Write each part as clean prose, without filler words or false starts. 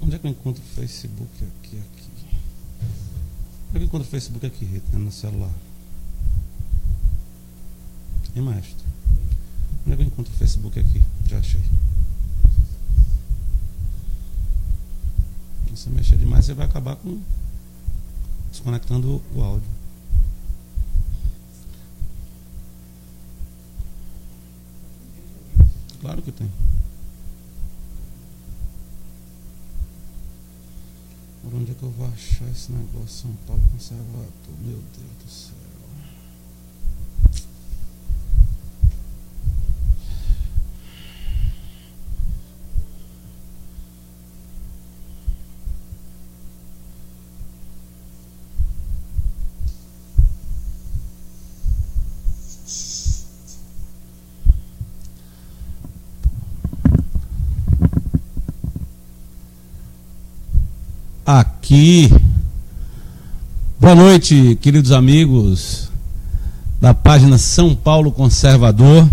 Onde é que eu encontro o Facebook aqui? Onde é que eu encontro o Facebook aqui, Rita, no celular? E maestro? Onde é que eu encontro o Facebook aqui? Já achei. Se você mexer demais, você vai acabar desconectando o áudio. Claro que tem. Por onde é que eu vou achar esse negócio? São Paulo Conservador. Meu Deus do céu. Aqui. Boa noite, queridos amigos da página São Paulo Conservador.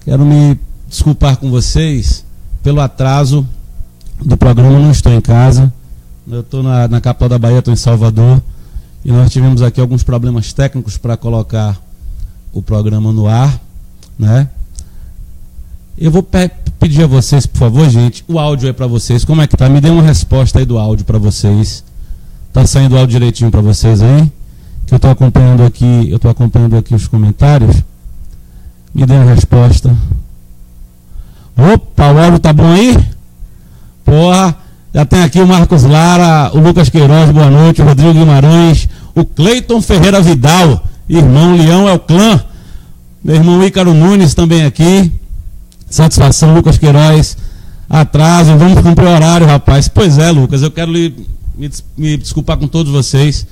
Quero me desculpar com vocês pelo atraso do programa. Não estou em casa, eu estou na capital da Bahia, estou em Salvador, e nós tivemos aqui alguns problemas técnicos para colocar o programa no ar, né? Eu vou pedir a vocês, por favor, gente, o áudio aí para vocês, como é que tá? Me dê uma resposta aí do áudio para vocês. Tá saindo o áudio direitinho para vocês aí? Que eu estou acompanhando aqui os comentários. Me dê uma resposta. Opa, o áudio tá bom aí? Porra, já tem aqui o Marcos Lara, o Lucas Queiroz, boa noite, o Rodrigo Guimarães, o Cleiton Ferreira Vidal, irmão Leão é o clã. Meu irmão Ícaro Nunes também aqui. Satisfação, Lucas Queiroz. Atraso, vamos cumprir o horário, rapaz. Pois é, Lucas, eu quero me desculpar com todos vocês.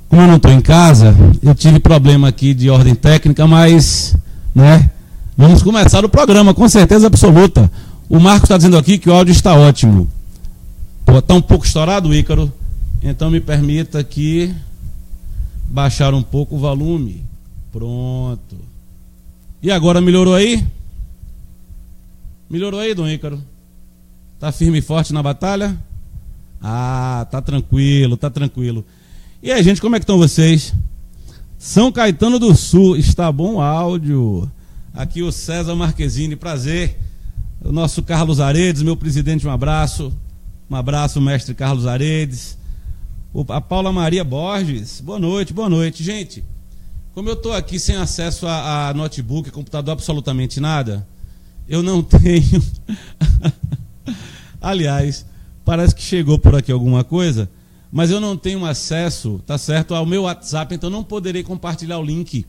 Como eu não estou em casa, eu tive problema aqui de ordem técnica, mas, né, vamos começar o programa, com certeza absoluta. O Marcos está dizendo aqui que o áudio está ótimo. Está um pouco estourado, Ícaro, então me permita aqui baixar um pouco o volume. Pronto. E agora, melhorou aí? Melhorou aí, Dom Ícaro? Tá firme e forte na batalha? Ah, tá tranquilo, tá tranquilo. E aí, gente, como é que estão vocês? São Caetano do Sul, está bom o áudio. Aqui o César Marquezine, prazer. O nosso Carlos Aredes, meu presidente, um abraço. Um abraço, mestre Carlos Aredes. A Paula Maria Borges, boa noite, boa noite. Gente, como eu estou aqui sem acesso a notebook, computador, absolutamente nada, eu não tenho. Aliás, parece que chegou por aqui alguma coisa, mas eu não tenho acesso, tá certo, ao meu WhatsApp, então não poderei compartilhar o link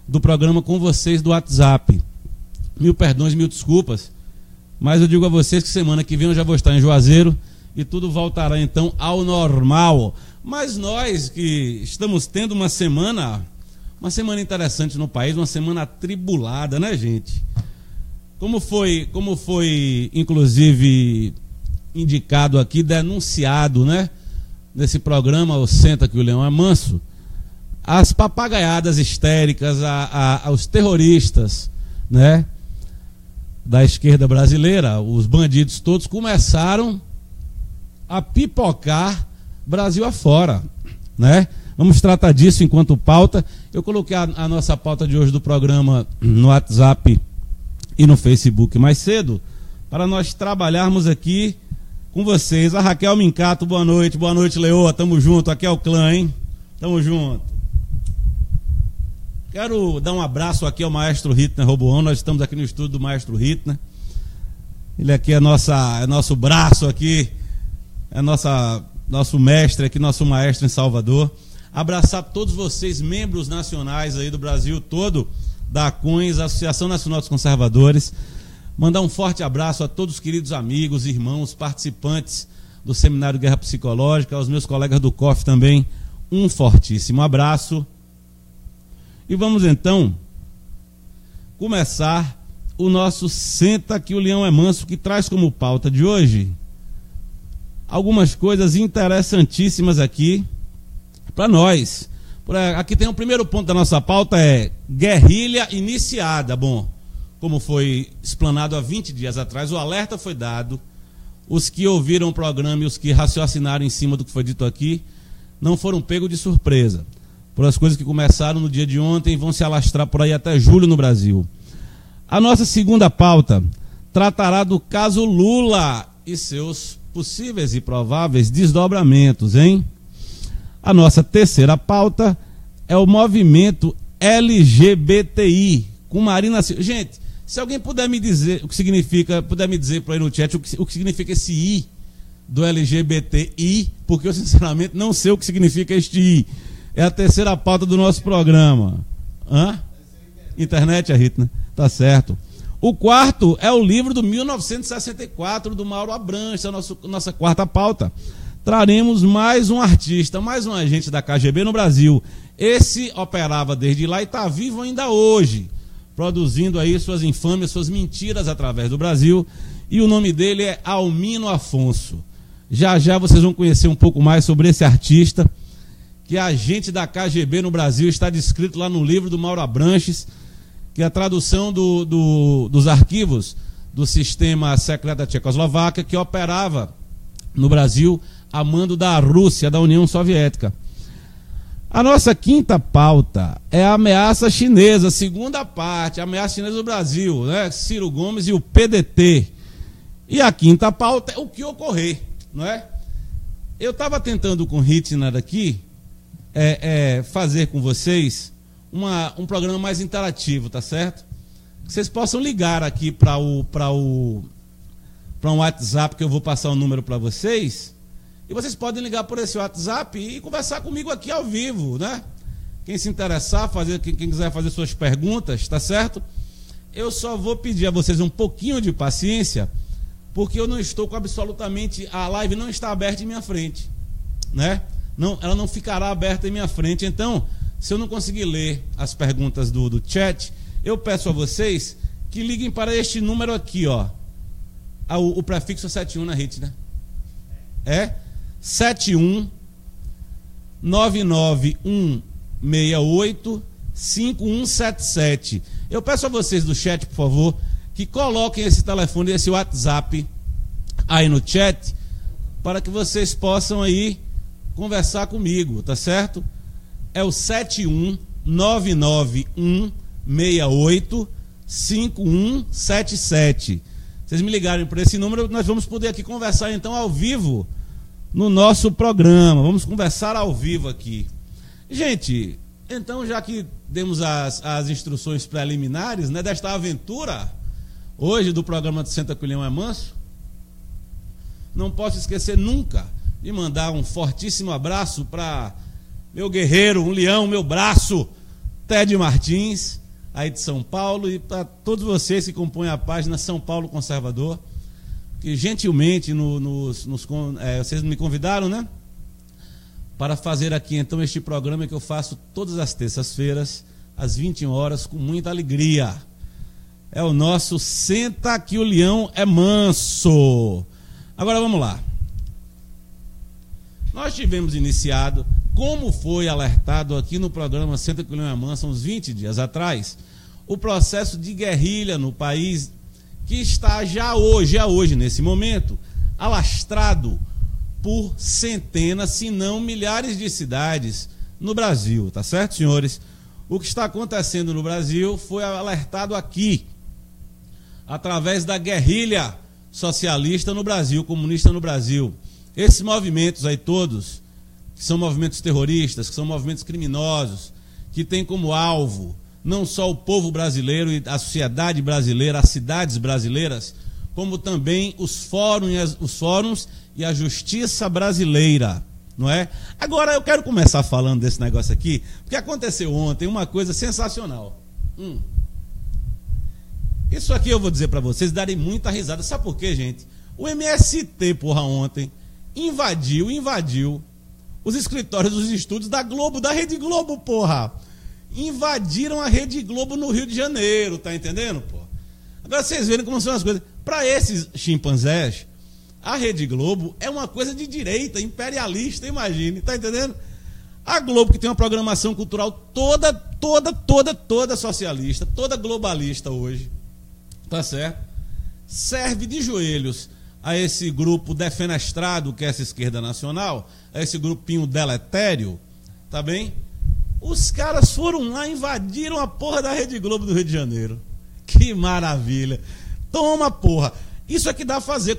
do programa com vocês do WhatsApp. Mil perdões, mil desculpas, mas eu digo a vocês que semana que vem eu já vou estar em Juazeiro e tudo voltará então ao normal. Mas nós que estamos tendo uma semana interessante no país, uma semana atribulada, né, gente? Como foi inclusive indicado aqui, denunciado, né, nesse programa, o Senta que o Leão é Manso, as papagaiadas histéricas, aos terroristas, né, da esquerda brasileira, os bandidos todos começaram a pipocar Brasil afora, né? Vamos tratar disso enquanto pauta. Eu coloquei a nossa pauta de hoje do programa no WhatsApp e no Facebook mais cedo, para nós trabalharmos aqui com vocês. A Raquel Mincato, boa noite, Leoa, tamo junto, aqui é o clã, hein? Tamo junto. Quero dar um abraço aqui ao maestro Hitner Roboão, nós estamos aqui no estúdio do maestro Hitner, ele aqui é nosso braço aqui, nosso mestre aqui, nosso maestro em Salvador. Abraçar todos vocês, membros nacionais aí do Brasil todo, da ACUNS, Associação Nacional dos Conservadores. Mandar um forte abraço a todos os queridos amigos, irmãos, participantes do Seminário Guerra Psicológica, aos meus colegas do COF também, um fortíssimo abraço. E vamos então começar o nosso Senta que o Leão é Manso, que traz como pauta de hoje algumas coisas interessantíssimas aqui para nós. Aqui tem o primeiro ponto da nossa pauta, é guerrilha iniciada. Bom, como foi explanado há 20 dias atrás, o alerta foi dado, os que ouviram o programa e os que raciocinaram em cima do que foi dito aqui, não foram pegos de surpresa por as coisas que começaram no dia de ontem e vão se alastrar por aí até julho no Brasil. A nossa segunda pauta tratará do caso Lula e seus possíveis e prováveis desdobramentos, hein? A nossa terceira pauta é o movimento LGBTI, com Marina Silva. Gente, se alguém puder me dizer o que significa, puder me dizer por aí no chat o que significa esse I do LGBTI, porque eu sinceramente não sei o que significa este I. É a terceira pauta do nosso programa. Hã? Internet, Rita, né? Tá certo. O quarto é o livro do 1964, do Mauro Abranches, a nossa quarta pauta. Traremos mais um artista, mais um agente da KGB no Brasil. Esse operava desde lá e está vivo ainda hoje, produzindo aí suas infâmias, suas mentiras através do Brasil. E o nome dele é Almino Afonso. Já já vocês vão conhecer um pouco mais sobre esse artista, que é agente da KGB no Brasil, está descrito lá no livro do Mauro Abranches, que é a tradução dos arquivos do sistema secreto da Tchecoslováquia, que operava no Brasil a mando da Rússia, da União Soviética. A nossa quinta pauta é a ameaça chinesa, segunda parte, a ameaça chinesa do Brasil, né? Ciro Gomes e o PDT. E a quinta pauta é o que ocorrer, não é? Eu estava tentando com o Hitler aqui fazer com vocês um programa mais interativo, tá certo? Que vocês possam ligar aqui para um WhatsApp, que eu vou passar o número para vocês, e vocês podem ligar por esse WhatsApp e conversar comigo aqui ao vivo, né? Quem se interessar, quem quiser fazer suas perguntas, tá certo? Eu só vou pedir a vocês um pouquinho de paciência, porque eu não estou com absolutamente... A live não está aberta em minha frente, né? Não, ela não ficará aberta em minha frente. Então, se eu não conseguir ler as perguntas do chat, eu peço a vocês que liguem para este número aqui, ó. O prefixo 71 na rede, né? É 71 99168 5177. Eu peço a vocês do chat, por favor, que coloquem esse telefone, esse WhatsApp aí no chat, para que vocês possam aí conversar comigo, tá certo? É o 71 99168 5177. Vocês me ligarem por esse número, nós vamos poder aqui conversar então ao vivo no nosso programa. Vamos conversar ao vivo aqui. Gente, então já que demos as instruções preliminares, né, desta aventura hoje do programa de Senta que o Leão é Manso, não posso esquecer nunca de mandar um fortíssimo abraço para meu guerreiro, um leão, meu braço, Ted Martins, aí de São Paulo, e para todos vocês que compõem a página São Paulo Conservador, que gentilmente vocês me convidaram, né? Para fazer aqui então este programa que eu faço todas as terças-feiras, às 21 horas, com muita alegria. É o nosso Senta que o Leão é Manso. Agora vamos lá. Nós tivemos iniciado, como foi alertado aqui no programa Senta que o Leão é Manso, uns 20 dias atrás, o processo de guerrilha no país, que está já hoje, nesse momento, alastrado por centenas, se não milhares de cidades no Brasil, tá certo, senhores? O que está acontecendo no Brasil foi alertado aqui, através da guerrilha socialista no Brasil, comunista no Brasil. Esses movimentos aí todos, que são movimentos terroristas, que são movimentos criminosos, que têm como alvo não só o povo brasileiro e a sociedade brasileira, as cidades brasileiras, como também os fóruns e a justiça brasileira, não é? Agora eu quero começar falando desse negócio aqui, porque aconteceu ontem uma coisa sensacional. Isso aqui eu vou dizer para vocês, darem muita risada. Sabe por quê, gente? O MST, porra, ontem invadiu os escritórios dos estúdios da Globo, da Rede Globo, porra. Invadiram a Rede Globo no Rio de Janeiro, tá entendendo, porra? Agora vocês verem como são as coisas. Para esses chimpanzés, a Rede Globo é uma coisa de direita, imperialista, imagine, tá entendendo? A Globo, que tem uma programação cultural toda socialista, toda globalista hoje, tá certo? Serve de joelhos a esse grupo defenestrado, que é essa esquerda nacional, a esse grupinho deletério, tá bem? Os caras foram lá, invadiram a porra da Rede Globo do Rio de Janeiro. Que maravilha. Toma, porra. Isso é que dá fazer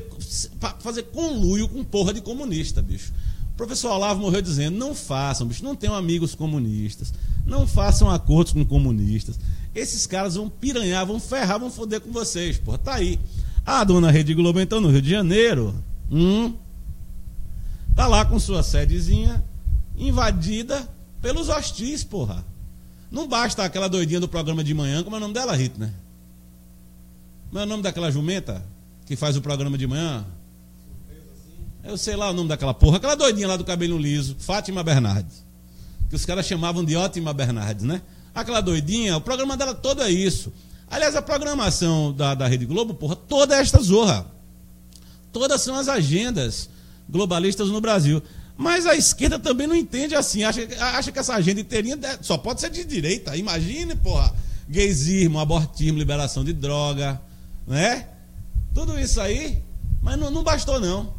conluio com porra de comunista, bicho. O professor Olavo morreu dizendo, não façam, bicho, não tenham amigos comunistas, não façam acordos com comunistas. Esses caras vão piranhar, vão ferrar, vão foder com vocês, porra. Tá aí. A dona Rede Globo, então, no Rio de Janeiro, tá lá com sua sedezinha invadida pelos hostis, porra. Não basta aquela doidinha do programa de manhã, como é o nome dela, Hitler? Como é o nome daquela jumenta que faz o programa de manhã? Eu sei lá o nome daquela porra. Aquela doidinha lá do cabelo liso, Fátima Bernardes. Que os caras chamavam de Ótima Bernardes, né? Aquela doidinha, o programa dela todo é isso. Aliás, a programação da Rede Globo, porra, toda é esta zorra. Todas são as agendas globalistas no Brasil. Mas a esquerda também não entende assim. Acha que essa agenda inteirinha só pode ser de direita. Imagine, porra, gaysismo, abortismo, liberação de droga, né? Tudo isso aí, mas não bastou não.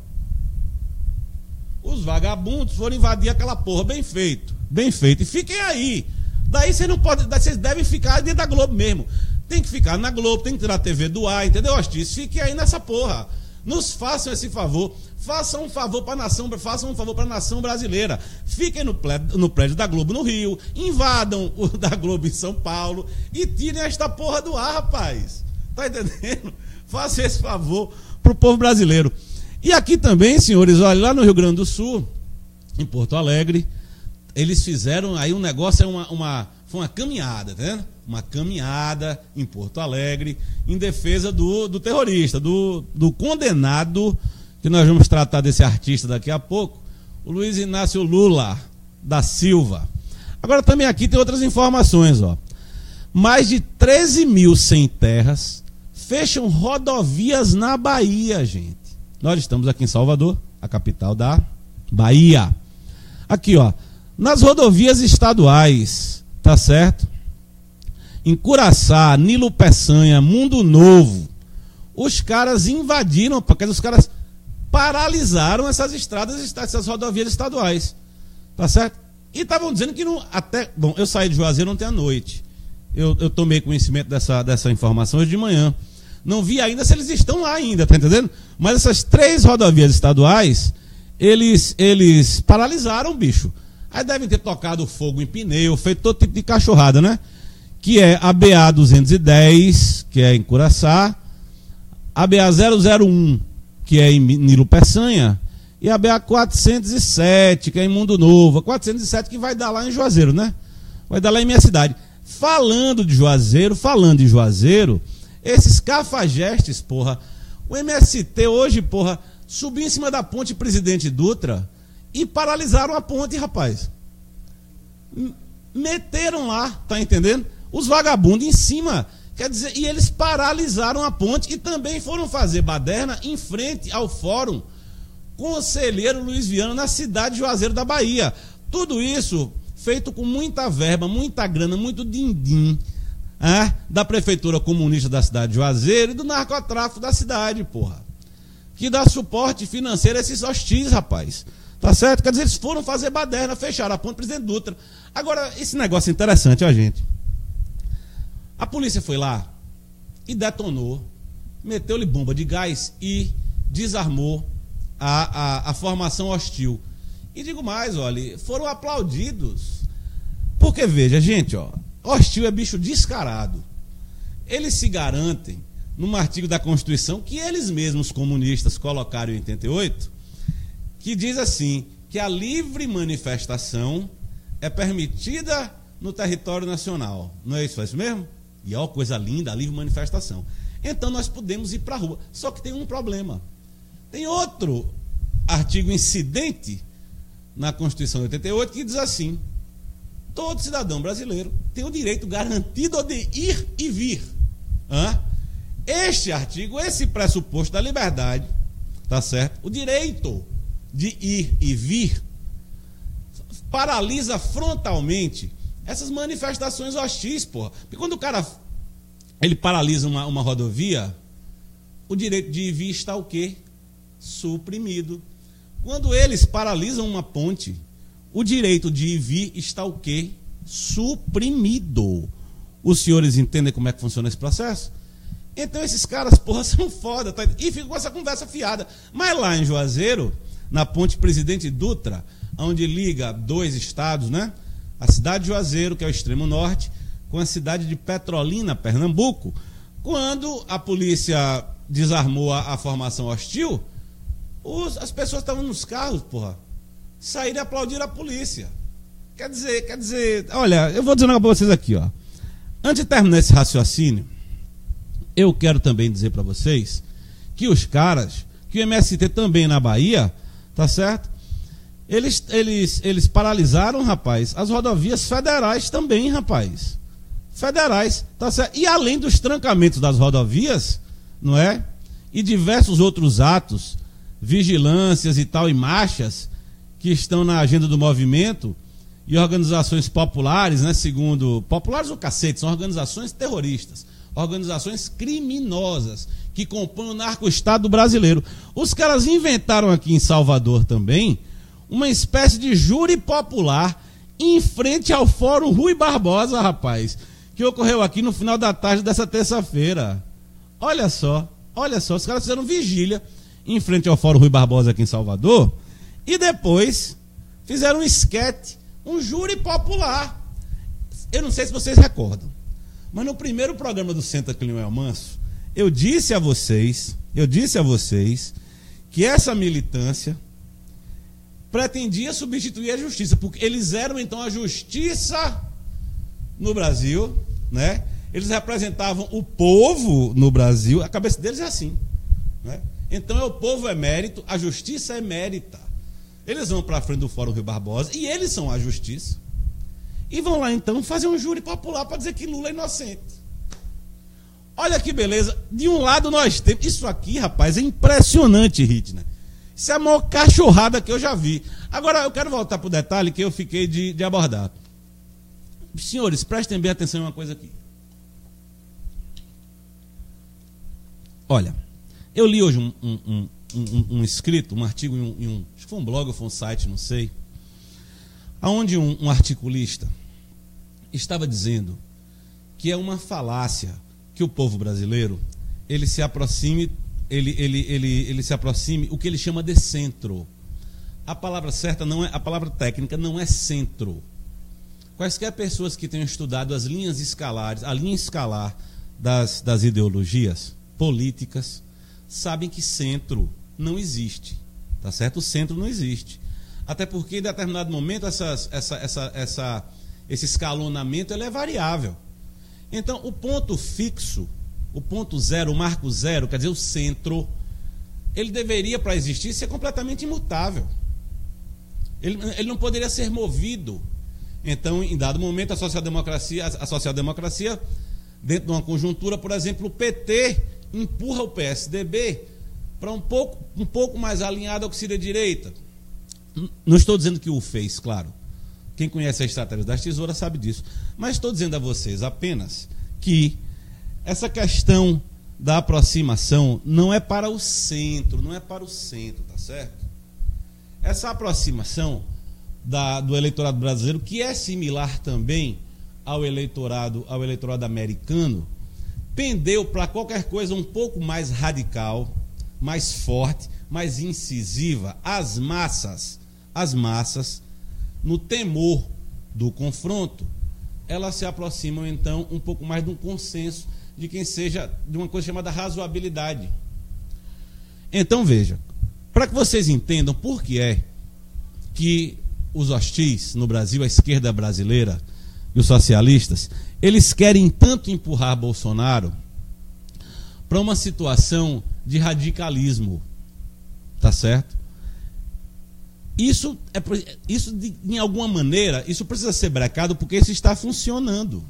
Os vagabundos foram invadir aquela porra, bem feito. Bem feito. E fiquem aí. Daí vocês não podem, vocês devem ficar dentro da Globo mesmo. Tem que ficar na Globo, tem que tirar a TV do ar, entendeu, hostis? Fiquem aí nessa porra. Nos façam esse favor. Façam um favor para a nação brasileira. Fiquem no prédio da Globo no Rio, invadam o da Globo em São Paulo e tirem esta porra do ar, rapaz. Tá entendendo? Façam esse favor pro povo brasileiro. E aqui também, senhores, olha, lá no Rio Grande do Sul, em Porto Alegre, eles fizeram aí um negócio, foi uma caminhada, tá vendo? Uma caminhada em Porto Alegre em defesa do terrorista, do condenado, que nós vamos tratar desse artista daqui a pouco, o Luiz Inácio Lula da Silva. Agora também aqui tem outras informações, ó. Mais de 13 mil sem terras fecham rodovias na Bahia, gente. Nós estamos aqui em Salvador, a capital da Bahia. Aqui, ó, nas rodovias estaduais, tá certo? Em Curaçá, Nilo Peçanha, Mundo Novo, os caras invadiram, porque os caras paralisaram essas estradas, essas rodovias estaduais, tá certo? E estavam dizendo que não, até, bom, eu saí de Juazeiro ontem à noite, eu tomei conhecimento dessa informação hoje de manhã, não vi ainda se eles estão lá ainda, tá entendendo? Mas essas 3 rodovias estaduais, eles paralisaram, bicho. Aí devem ter tocado fogo em pneu, feito todo tipo de cachorrada, né? Que é a BA 210, que é em Curaçá, a BA 001, que é em Nilo Peçanha, e a BA 407, que é em Mundo Novo. A 407 que vai dar lá em Juazeiro, né? Vai dar lá em minha cidade. Falando de Juazeiro, esses cafajestes, porra, o MST hoje, porra, subiu em cima da ponte Presidente Dutra e paralisaram a ponte, rapaz. Meteram lá, tá entendendo? Os vagabundos em cima, quer dizer, e eles paralisaram a ponte e também foram fazer baderna em frente ao Fórum Conselheiro Luiz Viana, na cidade de Juazeiro da Bahia. Tudo isso feito com muita verba, muita grana, muito din-din, da prefeitura comunista da cidade de Juazeiro e do narcotráfico da cidade, porra. Que dá suporte financeiro a esses hostis, rapaz. Tá certo? Quer dizer, eles foram fazer baderna, fecharam a ponte Presidente Dutra. Agora, esse negócio é interessante, ó, gente. A polícia foi lá e detonou, meteu-lhe bomba de gás e desarmou a formação hostil. E digo mais, olha, foram aplaudidos. Porque, veja, gente, ó, hostil é bicho descarado. Eles se garantem, num artigo da Constituição, que eles mesmos, comunistas, colocaram em 88, que diz assim, que a livre manifestação é permitida no território nacional. Não é isso mesmo? E ó, coisa linda, a livre manifestação. Então nós podemos ir para a rua. Só que tem um problema. Tem outro artigo incidente na Constituição de 88 que diz assim: todo cidadão brasileiro tem o direito garantido de ir e vir. Este artigo, esse pressuposto da liberdade, tá certo? O direito de ir e vir paralisa frontalmente essas manifestações hostis, porra. Porque quando o cara ele paralisa uma rodovia, o direito de ir e vir está o quê? Suprimido. Quando eles paralisam uma ponte, o direito de ir e vir está o quê? Suprimido. Os senhores entendem como é que funciona esse processo? Então esses caras, porra, são foda, tá? E fica com essa conversa fiada. Mas lá em Juazeiro, na ponte Presidente Dutra, onde liga dois estados, né? A cidade de Juazeiro, que é o extremo norte, com a cidade de Petrolina, Pernambuco, quando a polícia desarmou a formação hostil, as pessoas estavam nos carros, porra, saíram e aplaudiram a polícia. Quer dizer, olha, eu vou dizer um negócio pra vocês aqui, ó. Antes de terminar esse raciocínio, eu quero também dizer para vocês que os caras, que o MST também na Bahia, tá certo? Eles paralisaram, rapaz, as rodovias federais também, rapaz. Federais, tá certo? E além dos trancamentos das rodovias, não é? E diversos outros atos, vigilâncias e tal, e marchas que estão na agenda do movimento, e organizações populares, né? Segundo, populares o cacete, são organizações terroristas, organizações criminosas que compõem o narco-estado brasileiro. Os caras inventaram aqui em Salvador também uma espécie de júri popular em frente ao Fórum Rui Barbosa, rapaz, que ocorreu aqui no final da tarde dessa terça-feira. Olha só, os caras fizeram vigília em frente ao Fórum Rui Barbosa aqui em Salvador e depois fizeram um esquete, um júri popular. Eu não sei se vocês recordam, mas no primeiro programa do Senta com Leonel Manso, eu disse a vocês que essa militância pretendia substituir a justiça, porque eles eram então a justiça no Brasil, né? Eles representavam o povo no Brasil, a cabeça deles é assim, né? Então o povo é mérito, a justiça é mérita. Eles vão para a frente do Fórum Rui Barbosa e eles são a justiça. E vão lá então fazer um júri popular para dizer que Lula é inocente. Olha que beleza. De um lado nós temos... Isso aqui, rapaz, é impressionante, Hitner. Isso é a maior cachorrada que eu já vi. Agora eu quero voltar para o detalhe que eu fiquei de abordar. Senhores, prestem bem atenção em uma coisa aqui. Olha, eu li hoje um escrito, um artigo acho que foi um blog ou foi um site, não sei, onde um articulista estava dizendo que é uma falácia que o povo brasileiro ele se aproxime o que ele chama de centro. A palavra certa não é, a palavra técnica não é centro. Quaisquer pessoas que tenham estudado as linhas escalares, a linha escalar das ideologias políticas, sabem que centro não existe, tá certo? O centro não existe. Até porque em determinado momento esse escalonamento ele é variável. Então o ponto fixo, o ponto zero, o marco zero, quer dizer, o centro, ele deveria, para existir, ser completamente imutável. Ele não poderia ser movido. Então, em dado momento, a social-democracia, dentro de uma conjuntura, por exemplo, o PT empurra o PSDB para um pouco mais alinhado ao que seria a direita. Não estou dizendo que o fez, claro. Quem conhece a estratégia das tesouras sabe disso. Mas estou dizendo a vocês apenas que essa questão da aproximação não é para o centro, tá certo? Essa aproximação do eleitorado brasileiro, que é similar também ao eleitorado americano, pendeu para qualquer coisa um pouco mais radical, mais forte, mais incisiva. As massas, no temor do confronto, elas se aproximam então um pouco mais de um consenso, de quem seja, de uma coisa chamada razoabilidade. Então veja, para que vocês entendam por que é que os hostis no Brasil, a esquerda brasileira e os socialistas, eles querem tanto empurrar Bolsonaro para uma situação de radicalismo, tá certo? Isso em alguma maneira, isso precisa ser brecado, porque isso está funcionando,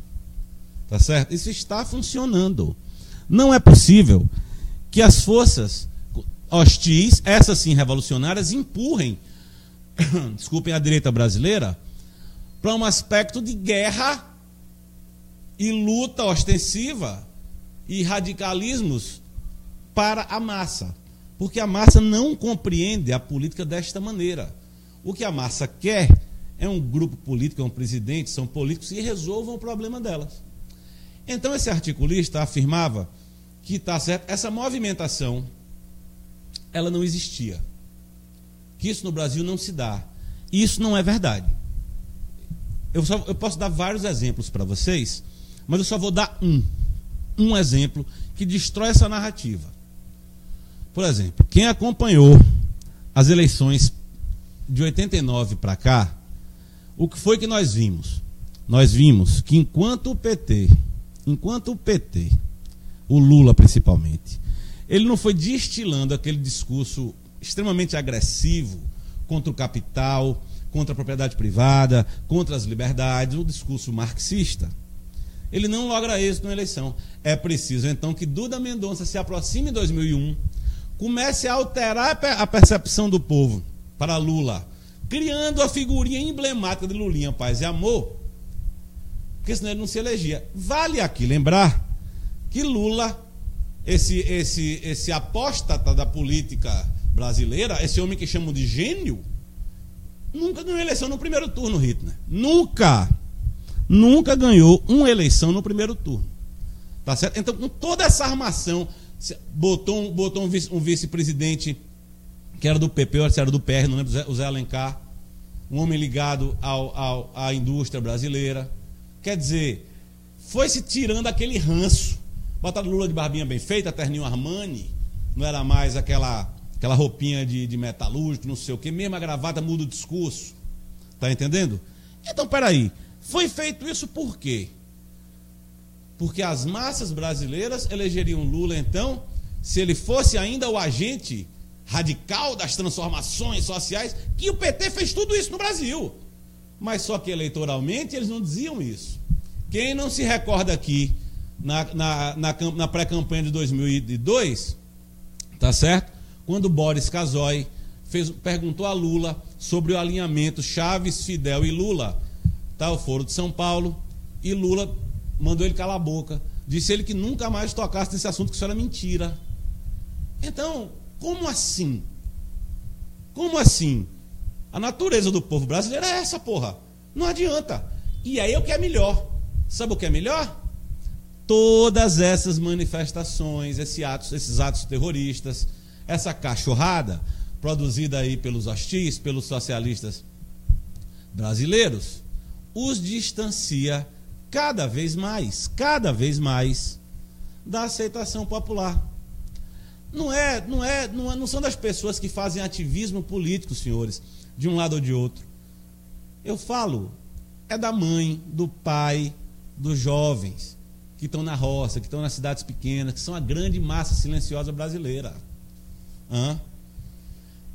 tá certo? Isso está funcionando. Não é possível que as forças hostis, essas sim revolucionárias, empurrem, desculpem, a direita brasileira para um aspecto de guerra e luta ostensiva e radicalismos para a massa. Porque a massa não compreende a política desta maneira. O que a massa quer é um grupo político, é um presidente, são políticos que resolvam o problema delas. Então esse articulista afirmava que está certo, essa movimentação ela não existia. Que isso no Brasil não se dá. E isso não é verdade. Eu posso dar vários exemplos para vocês, mas eu só vou dar um exemplo que destrói essa narrativa. Por exemplo, quem acompanhou as eleições de 89 para cá, o que foi que nós vimos? Nós vimos que enquanto o PT, o Lula principalmente, ele não foi destilando aquele discurso extremamente agressivo contra o capital, contra a propriedade privada, contra as liberdades, o discurso marxista, ele não logra êxito na eleição. É preciso, então, que Duda Mendonça se aproxime em 2001, comece a alterar a percepção do povo para Lula, criando a figurinha emblemática de Lulinha, paz e amor, porque senão ele não se elegia. Vale aqui lembrar que Lula, esse apóstata da política brasileira, esse homem que chamam de gênio, nunca ganhou eleição no primeiro turno, Hitler. Nunca ganhou uma eleição no primeiro turno. Tá certo? Então, com toda essa armação, botou um vice-presidente que era do PP, ou se era do PR, não lembro, o Zé Alencar, um homem ligado à indústria brasileira. Quer dizer, foi se tirando aquele ranço. Botaram Lula de barbinha bem feita, terninho Armani, não era mais aquela roupinha de metalúrgico, não sei o que, mesmo a gravata muda o discurso. Tá entendendo? Então, peraí, foi feito isso por quê? Porque as massas brasileiras elegeriam Lula, então, se ele fosse ainda o agente radical das transformações sociais, que o PT fez tudo isso no Brasil. Mas só que eleitoralmente eles não diziam isso. Quem não se recorda aqui, na pré-campanha de 2002, tá certo? Quando Boris Casoy perguntou a Lula sobre o alinhamento Chaves, Fidel e Lula, tá, o Foro de São Paulo, e Lula mandou ele calar a boca, disse ele que nunca mais tocasse nesse assunto, que isso era mentira. Então, como assim? Como assim? A natureza do povo brasileiro é essa, porra. Não adianta. E aí o que é melhor? Sabe o que é melhor? Todas essas manifestações, esses atos terroristas, essa cachorrada produzida aí pelos hostis, pelos socialistas brasileiros, os distancia cada vez mais da aceitação popular. Não são das pessoas que fazem ativismo político, senhores, de um lado ou de outro. Eu falo, é da mãe, do pai, dos jovens que estão na roça, que estão nas cidades pequenas, que são a grande massa silenciosa brasileira.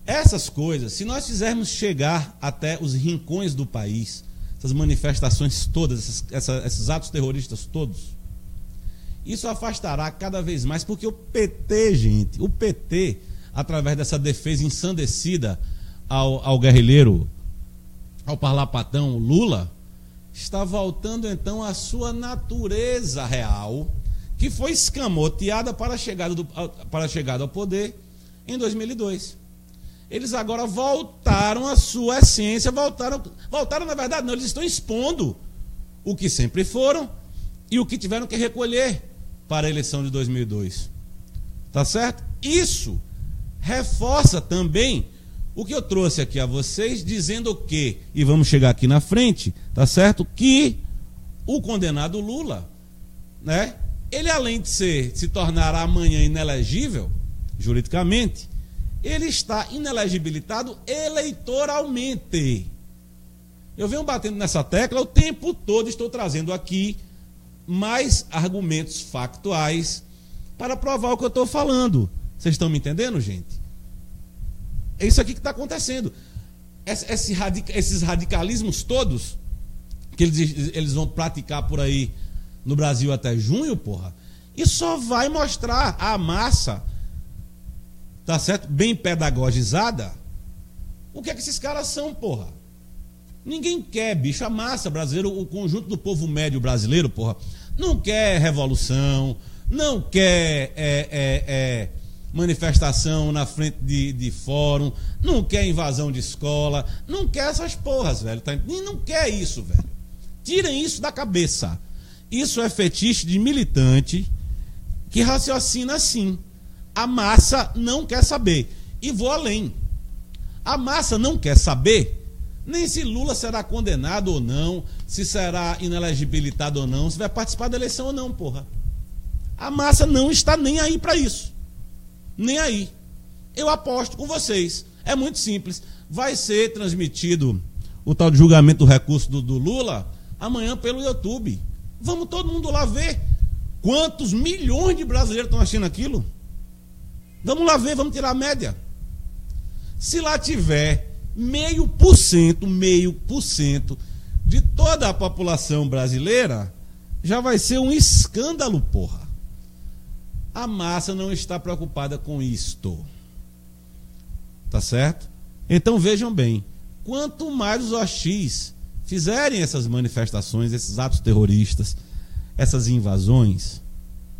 Essas coisas, se nós fizermos chegar até os rincões do país, essas manifestações todas, esses atos terroristas todos, isso afastará cada vez mais, porque o PT, gente, através dessa defesa ensandecida ao guerrilheiro, ao parlapatão Lula, está voltando então à sua natureza real, que foi escamoteada para a chegada ao poder em 2002. Eles agora voltaram à sua essência, voltaram na verdade não, eles estão expondo o que sempre foram e o que tiveram que recolher para a eleição de 2002. Tá certo? Isso reforça também o que eu trouxe aqui a vocês, dizendo que, e vamos chegar aqui na frente, tá certo? Que o condenado Lula, né, ele além de se tornar amanhã inelegível, juridicamente, ele está inelegibilitado eleitoralmente. Eu venho batendo nessa tecla o tempo todo, estou trazendo aqui mais argumentos factuais para provar o que eu estou falando. Vocês estão me entendendo, gente? É isso aqui que está acontecendo. Esses radicalismos todos que eles vão praticar por aí no Brasil até junho, porra, isso só vai mostrar a massa, tá certo? Bem pedagogizada, o que é que esses caras são, porra. Ninguém quer, bicho, a massa brasileira, o conjunto do povo médio brasileiro, porra, não quer revolução, não quer manifestação na frente de fórum, não quer invasão de escola, não quer essas porras, velho. Tá? E não quer isso, velho. Tirem isso da cabeça. Isso é fetiche de militante que raciocina assim. A massa não quer saber. E vou além. A massa não quer saber nem se Lula será condenado ou não, se será inelegibilitado ou não, se vai participar da eleição ou não, porra. A massa não está nem aí para isso. Nem aí. Eu aposto com vocês. É muito simples. Vai ser transmitido o tal de julgamento do recurso do Lula amanhã pelo YouTube. Vamos todo mundo lá ver quantos milhões de brasileiros estão assistindo aquilo. Vamos lá ver, vamos tirar a média. Se lá tiver 0,5% de toda a população brasileira, já vai ser um escândalo, porra. A massa não está preocupada com isto. Tá certo? Então vejam bem, quanto mais os OX fizerem essas manifestações, esses atos terroristas, essas invasões,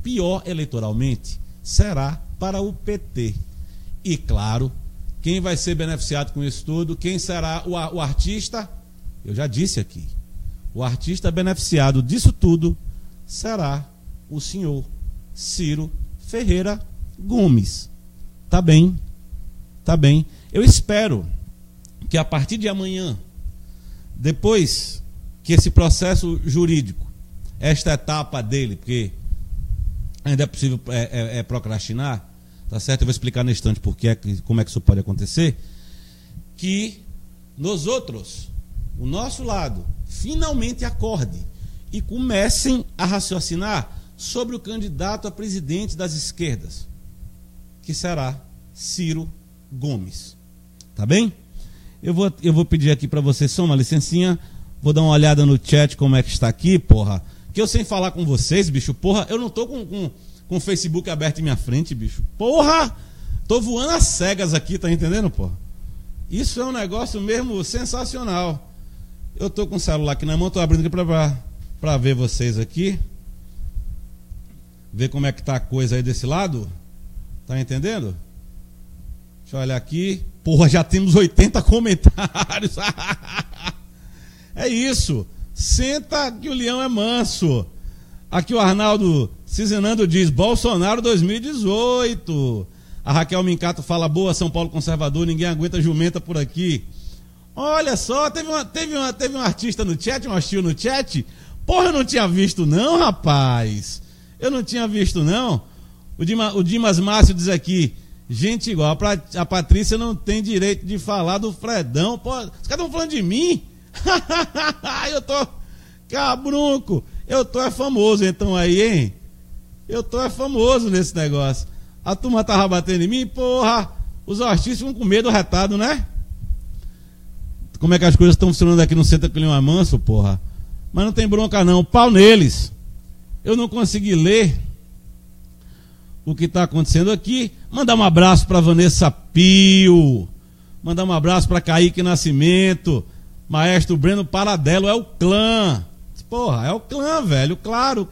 pior eleitoralmente será para o PT. E claro, quem vai ser beneficiado com isso tudo? Quem será o artista? Eu já disse aqui. O artista beneficiado disso tudo será o senhor Ciro Ferreira Gomes. Tá bem. Tá bem. Eu espero que a partir de amanhã, depois que esse processo jurídico, esta etapa dele, porque ainda é possível procrastinar, tá certo? Eu vou explicar no instante como é que isso pode acontecer, que nós outros, o nosso lado, finalmente acorde e comecem a raciocinar sobre o candidato a presidente das esquerdas, que será Ciro Gomes. Tá bem? Eu vou pedir aqui para você só uma licencinha, vou dar uma olhada no chat como é que está aqui, porra, que eu sem falar com vocês, bicho, porra, eu não tô com o Facebook aberto em minha frente, bicho. Porra! Tô voando às cegas aqui, tá entendendo, porra? Isso é um negócio mesmo sensacional. Eu tô com o celular aqui na mão, tô abrindo aqui pra ver vocês aqui. Ver como é que tá a coisa aí desse lado. Tá entendendo? Deixa eu olhar aqui. Porra, já temos 80 comentários. É isso. Senta que o leão é manso. Aqui o Arnaldo Cizinando diz: Bolsonaro 2018. A Raquel Mincato fala: boa, São Paulo conservador, ninguém aguenta jumenta por aqui. Olha só, teve um artista no chat, um hostil no chat. Porra, eu não tinha visto não, rapaz. Eu não tinha visto não. O Dimas Márcio diz aqui: gente igual, a Patrícia não tem direito de falar do Fredão. Pô, os caras estão falando de mim? Eu tô cabrunco. Eu tô famoso então aí, hein? Eu tô famoso nesse negócio. A turma tava batendo em mim, porra. Os artistas ficam com medo retado, né? Como é que as coisas estão funcionando aqui no Senta que o Leão é manso, porra? Mas não tem bronca não, pau neles. Eu não consegui ler o que está acontecendo aqui. Mandar um abraço para Vanessa Pio. Mandar um abraço para Kaique Nascimento. Maestro Breno Paradelo, é o clã. Porra, é o clã, velho. Claro.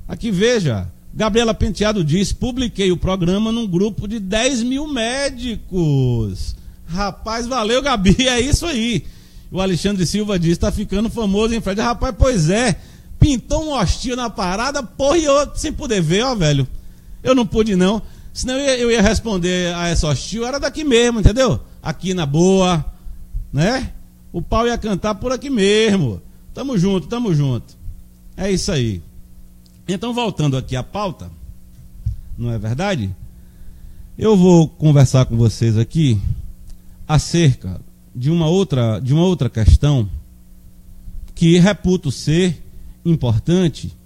Aqui veja, Gabriela Penteado diz: publiquei o programa num grupo de 10 mil médicos. Rapaz, valeu, Gabi, é isso aí. O Alexandre Silva diz: tá ficando famoso, hein, Fred? Rapaz, pois é. Pintou um hostil na parada, porra, e eu sem poder ver, ó, velho. Eu não pude não. Senão eu ia responder a essa hostil, era daqui mesmo, entendeu? Aqui na boa, né? O pau ia cantar por aqui mesmo. Tamo junto. É isso aí. Então, voltando aqui à pauta, não é verdade? Eu vou conversar com vocês aqui acerca de uma outra questão que reputo ser importante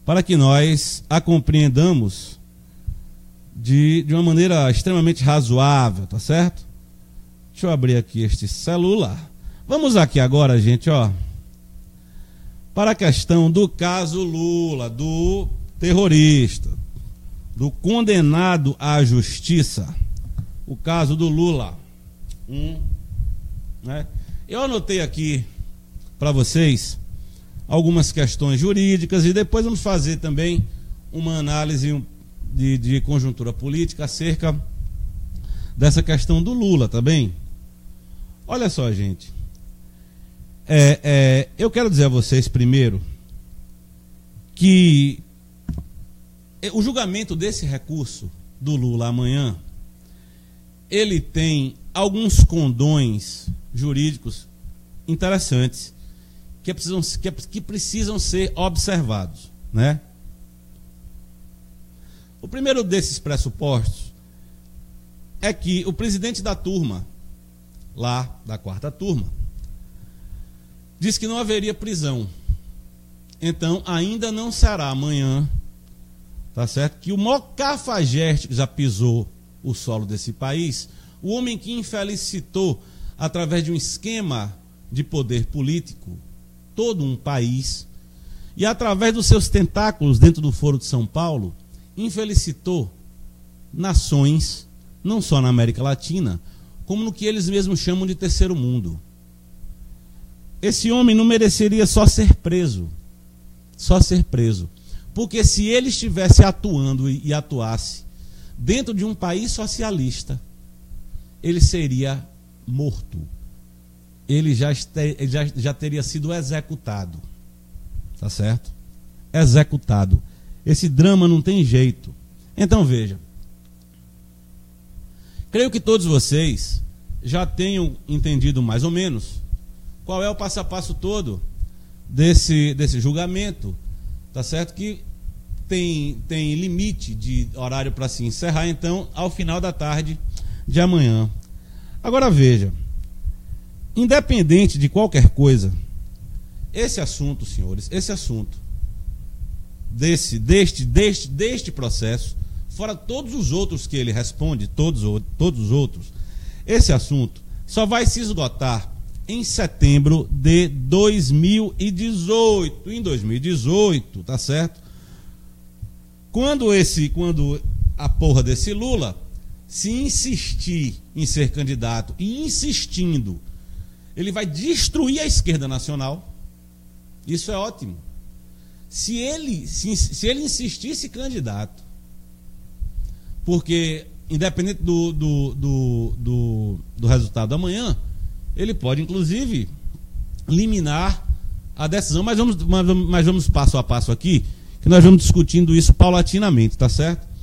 para que nós a compreendamos de uma maneira extremamente razoável, tá certo? Deixa eu abrir aqui este celular. Vamos aqui agora, gente, ó, para a questão do caso Lula, do terrorista, do condenado à justiça, o caso do Lula. Né? Eu anotei aqui para vocês algumas questões jurídicas e depois vamos fazer também uma análise de conjuntura política acerca dessa questão do Lula, tá bem? Olha só, gente. Eu quero dizer a vocês primeiro que o julgamento desse recurso do Lula amanhã, ele tem alguns condões jurídicos interessantes que precisam ser observados, né? O primeiro desses pressupostos é que o presidente da turma, lá da quarta turma, diz que não haveria prisão. Então, ainda não será amanhã, tá certo? Que o maior cafajeste que já pisou o solo desse país, o homem que infelicitou, através de um esquema de poder político, todo um país, e através dos seus tentáculos dentro do Foro de São Paulo, infelicitou nações, não só na América Latina, como no que eles mesmos chamam de terceiro mundo. Esse homem não mereceria só ser preso, porque se ele estivesse atuando e atuasse dentro de um país socialista, ele seria morto. Ele já teria sido executado. Tá certo? Executado. Esse drama não tem jeito. Então veja. Creio que todos vocês já tenham entendido mais ou menos qual é o passo a passo todo desse julgamento. Tá certo? Que tem limite de horário para se encerrar, então, ao final da tarde de amanhã. Agora veja. Independente de qualquer coisa, esse assunto, senhores, esse assunto deste processo, fora todos os outros que ele responde, todos os outros, esse assunto só vai se esgotar em setembro de 2018. Em 2018, tá certo? Quando a porra desse Lula se insistir em ser candidato e insistindo, ele vai destruir a esquerda nacional. Isso é ótimo. Se ele insistisse candidato, porque independente do resultado amanhã, ele pode inclusive liminar a decisão, mas vamos passo a passo aqui, que nós vamos discutindo isso paulatinamente, tá certo?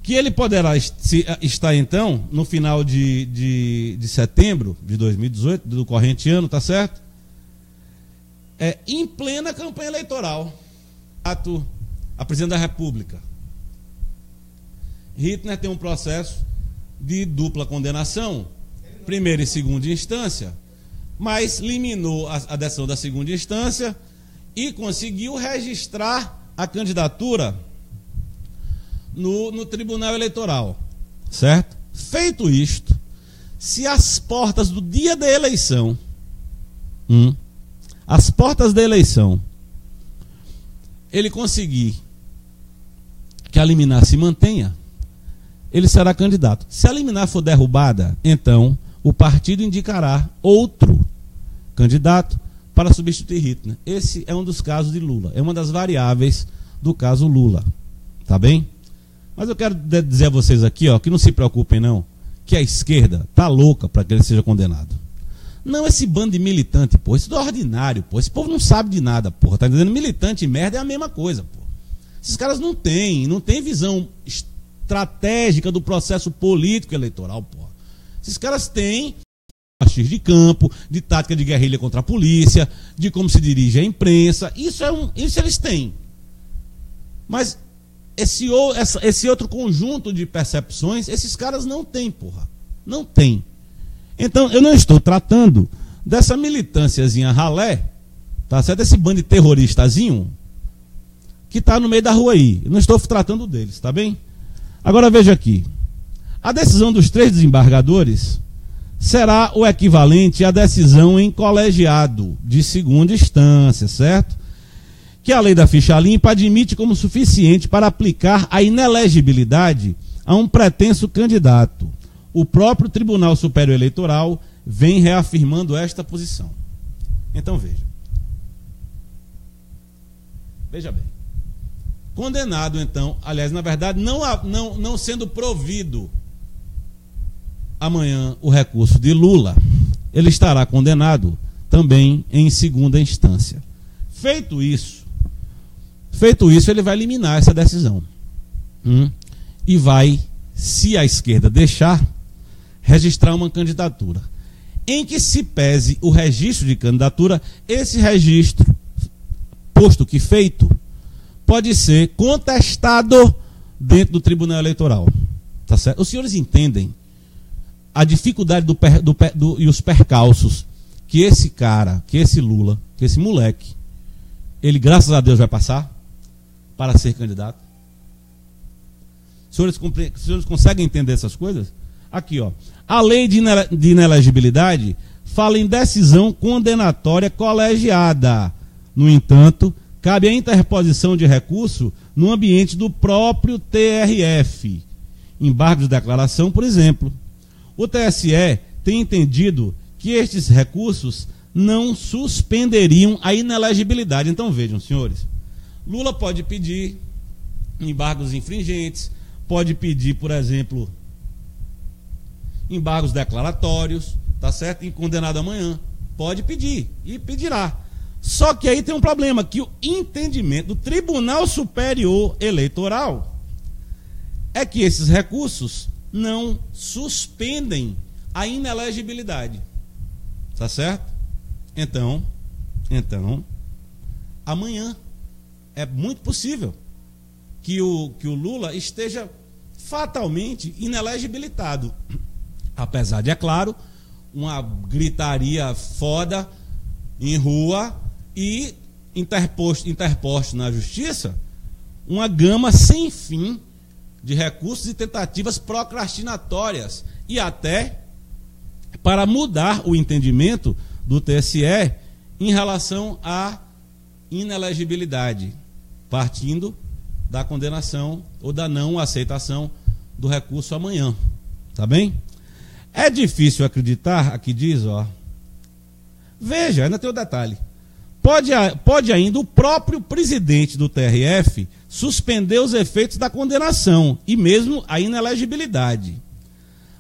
Que ele poderá estar, então, no final de setembro de 2018, do corrente ano, tá certo? Em plena campanha eleitoral, a presidente da República. Hitler tem um processo de dupla condenação, primeira e segunda instância, mas liminou a decisão da segunda instância e conseguiu registrar a candidatura no Tribunal Eleitoral, certo? Feito isto, se as portas do dia da eleição, ele conseguir que a liminar se mantenha, ele será candidato. Se a liminar for derrubada, então o partido indicará outro candidato para substituir Hitler. Esse é um dos casos de Lula, é uma das variáveis do caso Lula, tá bem? Mas eu quero dizer a vocês aqui, ó, que não se preocupem não, que a esquerda tá louca para que ele seja condenado. Não esse bando de militante, pô, isso é ordinário, pô, esse povo não sabe de nada, porra, tá entendendo? Militante e merda é a mesma coisa, pô. Esses caras não têm visão estratégica do processo político eleitoral, pô. Esses caras têm artigos de campo, de tática de guerrilha contra a polícia, de como se dirige a imprensa, isso eles têm. Mas esse outro conjunto de percepções, esses caras não têm, porra. Não tem. Então, eu não estou tratando dessa militânciazinha ralé, tá certo? Esse bando de terroristazinho que está no meio da rua aí. Eu não estou tratando deles, tá bem? Agora veja aqui. A decisão dos 3 desembargadores será o equivalente à decisão em colegiado de segunda instância, certo? Que a lei da ficha limpa admite como suficiente para aplicar a inelegibilidade a um pretenso candidato. O próprio Tribunal Superior Eleitoral vem reafirmando esta posição. Então veja. Veja bem. Condenado, então, aliás, na verdade, não sendo provido amanhã o recurso de Lula, ele estará condenado também em segunda instância. Feito isso, ele vai eliminar essa decisão. E vai, se a esquerda deixar, registrar uma candidatura. Em que se pese o registro de candidatura, esse registro, posto que feito, pode ser contestado dentro do Tribunal Eleitoral. Tá certo? Os senhores entendem a dificuldade e os percalços que esse cara, que esse Lula, que esse moleque, ele, graças a Deus, vai passar para ser candidato? Os senhores conseguem entender essas coisas? Aqui, ó. A lei de inelegibilidade fala em decisão condenatória colegiada. No entanto, cabe a interposição de recurso no ambiente do próprio TRF. Embargo de declaração, por exemplo. O TSE tem entendido que estes recursos não suspenderiam a inelegibilidade. Então vejam, senhores, Lula pode pedir embargos infringentes, pode pedir, por exemplo, embargos declaratórios, tá certo? E condenado amanhã. Pode pedir e pedirá. Só que aí tem um problema, que o entendimento do Tribunal Superior Eleitoral é que esses recursos não suspendem a inelegibilidade. Tá certo? Então, amanhã é muito possível que o Lula esteja fatalmente inelegibilitado. Apesar de, é claro, uma gritaria foda em rua e interposto na justiça uma gama sem fim de recursos e tentativas procrastinatórias e até para mudar o entendimento do TSE em relação à inelegibilidade, partindo da condenação ou da não aceitação do recurso amanhã. Tá bem? É difícil acreditar, aqui diz, ó. Veja, ainda tem o detalhe. Pode ainda o próprio presidente do TRF suspender os efeitos da condenação e mesmo a inelegibilidade.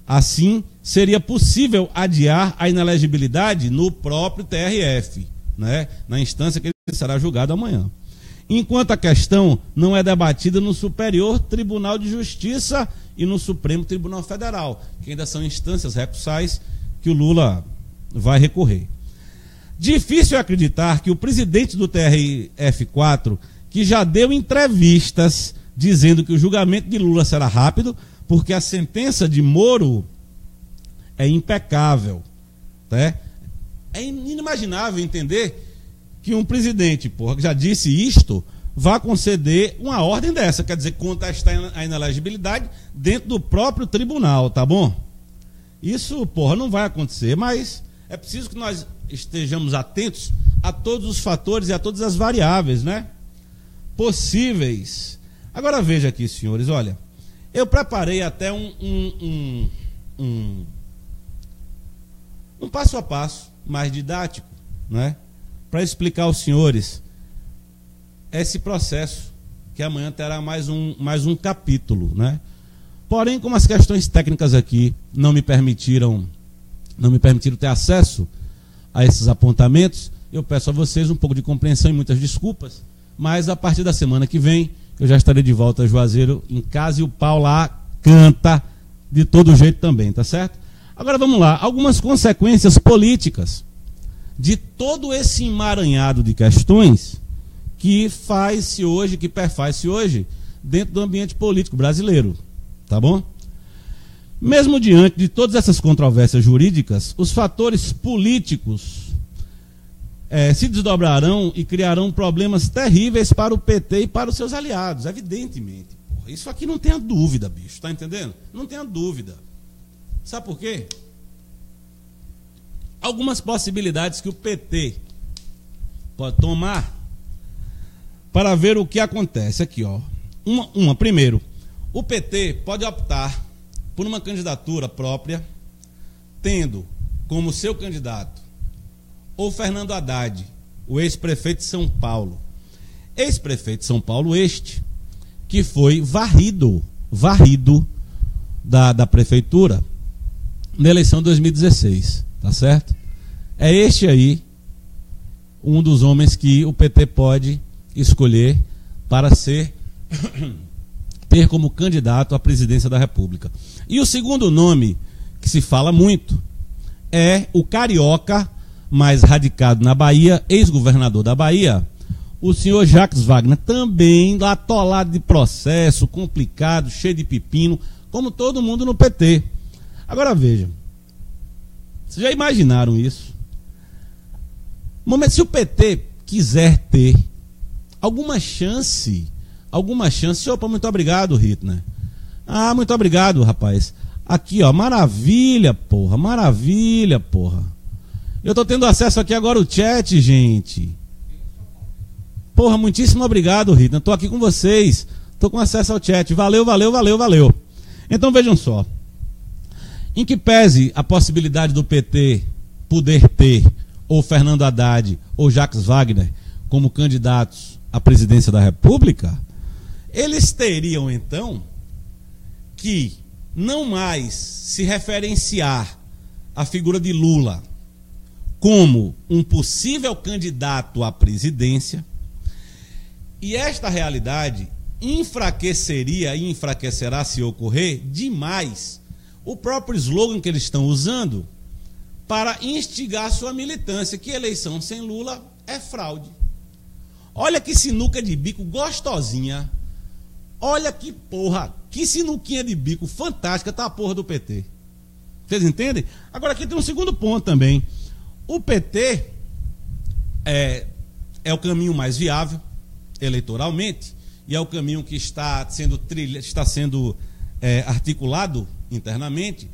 Assim, seria possível adiar a inelegibilidade no próprio TRF, né, na instância que ele será julgado amanhã. Enquanto a questão não é debatida no Superior Tribunal de Justiça e no Supremo Tribunal Federal, que ainda são instâncias recursais que o Lula vai recorrer. Difícil acreditar que o presidente do TRF4, que já deu entrevistas dizendo que o julgamento de Lula será rápido, porque a sentença de Moro é impecável. Tá? É inimaginável entender que um presidente, que já disse isto, vá conceder uma ordem dessa, quer dizer, contestar a inelegibilidade dentro do próprio tribunal, tá bom? Isso, não vai acontecer, mas é preciso que nós estejamos atentos a todos os fatores e a todas as variáveis, né, possíveis. Agora veja aqui, senhores, olha, eu preparei até um passo a passo mais didático, né, para explicar aos senhores esse processo, que amanhã terá mais um capítulo, né? Porém, como as questões técnicas aqui não me permitiram ter acesso a esses apontamentos, eu peço a vocês um pouco de compreensão e muitas desculpas, mas a partir da semana que vem eu já estarei de volta a Juazeiro em casa e o pau lá canta de todo jeito também, tá certo? Agora vamos lá, algumas consequências políticas de todo esse emaranhado de questões que faz-se hoje, que perfaz-se hoje dentro do ambiente político brasileiro, tá bom? Mesmo diante de todas essas controvérsias jurídicas, os fatores políticos se desdobrarão e criarão problemas terríveis para o PT e para os seus aliados, evidentemente. Isso aqui não tenha dúvida, bicho, tá entendendo? Não tenha dúvida. Sabe por quê? Algumas possibilidades que o PT pode tomar para ver o que acontece aqui, ó. Primeiro, o PT pode optar por uma candidatura própria, tendo como seu candidato ou Fernando Haddad, o ex-prefeito de São Paulo. Ex-prefeito de São Paulo que foi varrido da prefeitura na eleição de 2016, tá certo? É este aí um dos homens que o PT pode escolher para ter como candidato à presidência da República. E o segundo nome que se fala muito é o carioca mais radicado na Bahia, ex-governador da Bahia, o senhor Jacques Wagner, também atolado de processo, complicado, cheio de pepino, como todo mundo no PT. Agora veja, vocês já imaginaram isso? Se o PT quiser ter alguma chance, opa, muito obrigado, Hitler. Ah, muito obrigado, rapaz. Aqui, ó, maravilha, porra. Eu tô tendo acesso aqui agora ao chat, gente. Porra, muitíssimo obrigado, Hitler. Tô aqui com vocês. Tô com acesso ao chat. Valeu. Então vejam só. Em que pese a possibilidade do PT poder ter ou Fernando Haddad ou Jacques Wagner como candidatos à presidência da República, eles teriam então que não mais se referenciar à figura de Lula como um possível candidato à presidência, e esta realidade enfraqueceria e enfraquecerá, se ocorrer, demais o próprio slogan que eles estão usando para instigar sua militância, que eleição sem Lula é fraude. Olha que sinuca de bico gostosinha. Olha que porra, que sinuquinha de bico fantástica tá a porra do PT. Vocês entendem? Agora aqui tem um segundo ponto também. O PT é o caminho mais viável eleitoralmente e é o caminho que está sendo articulado internamente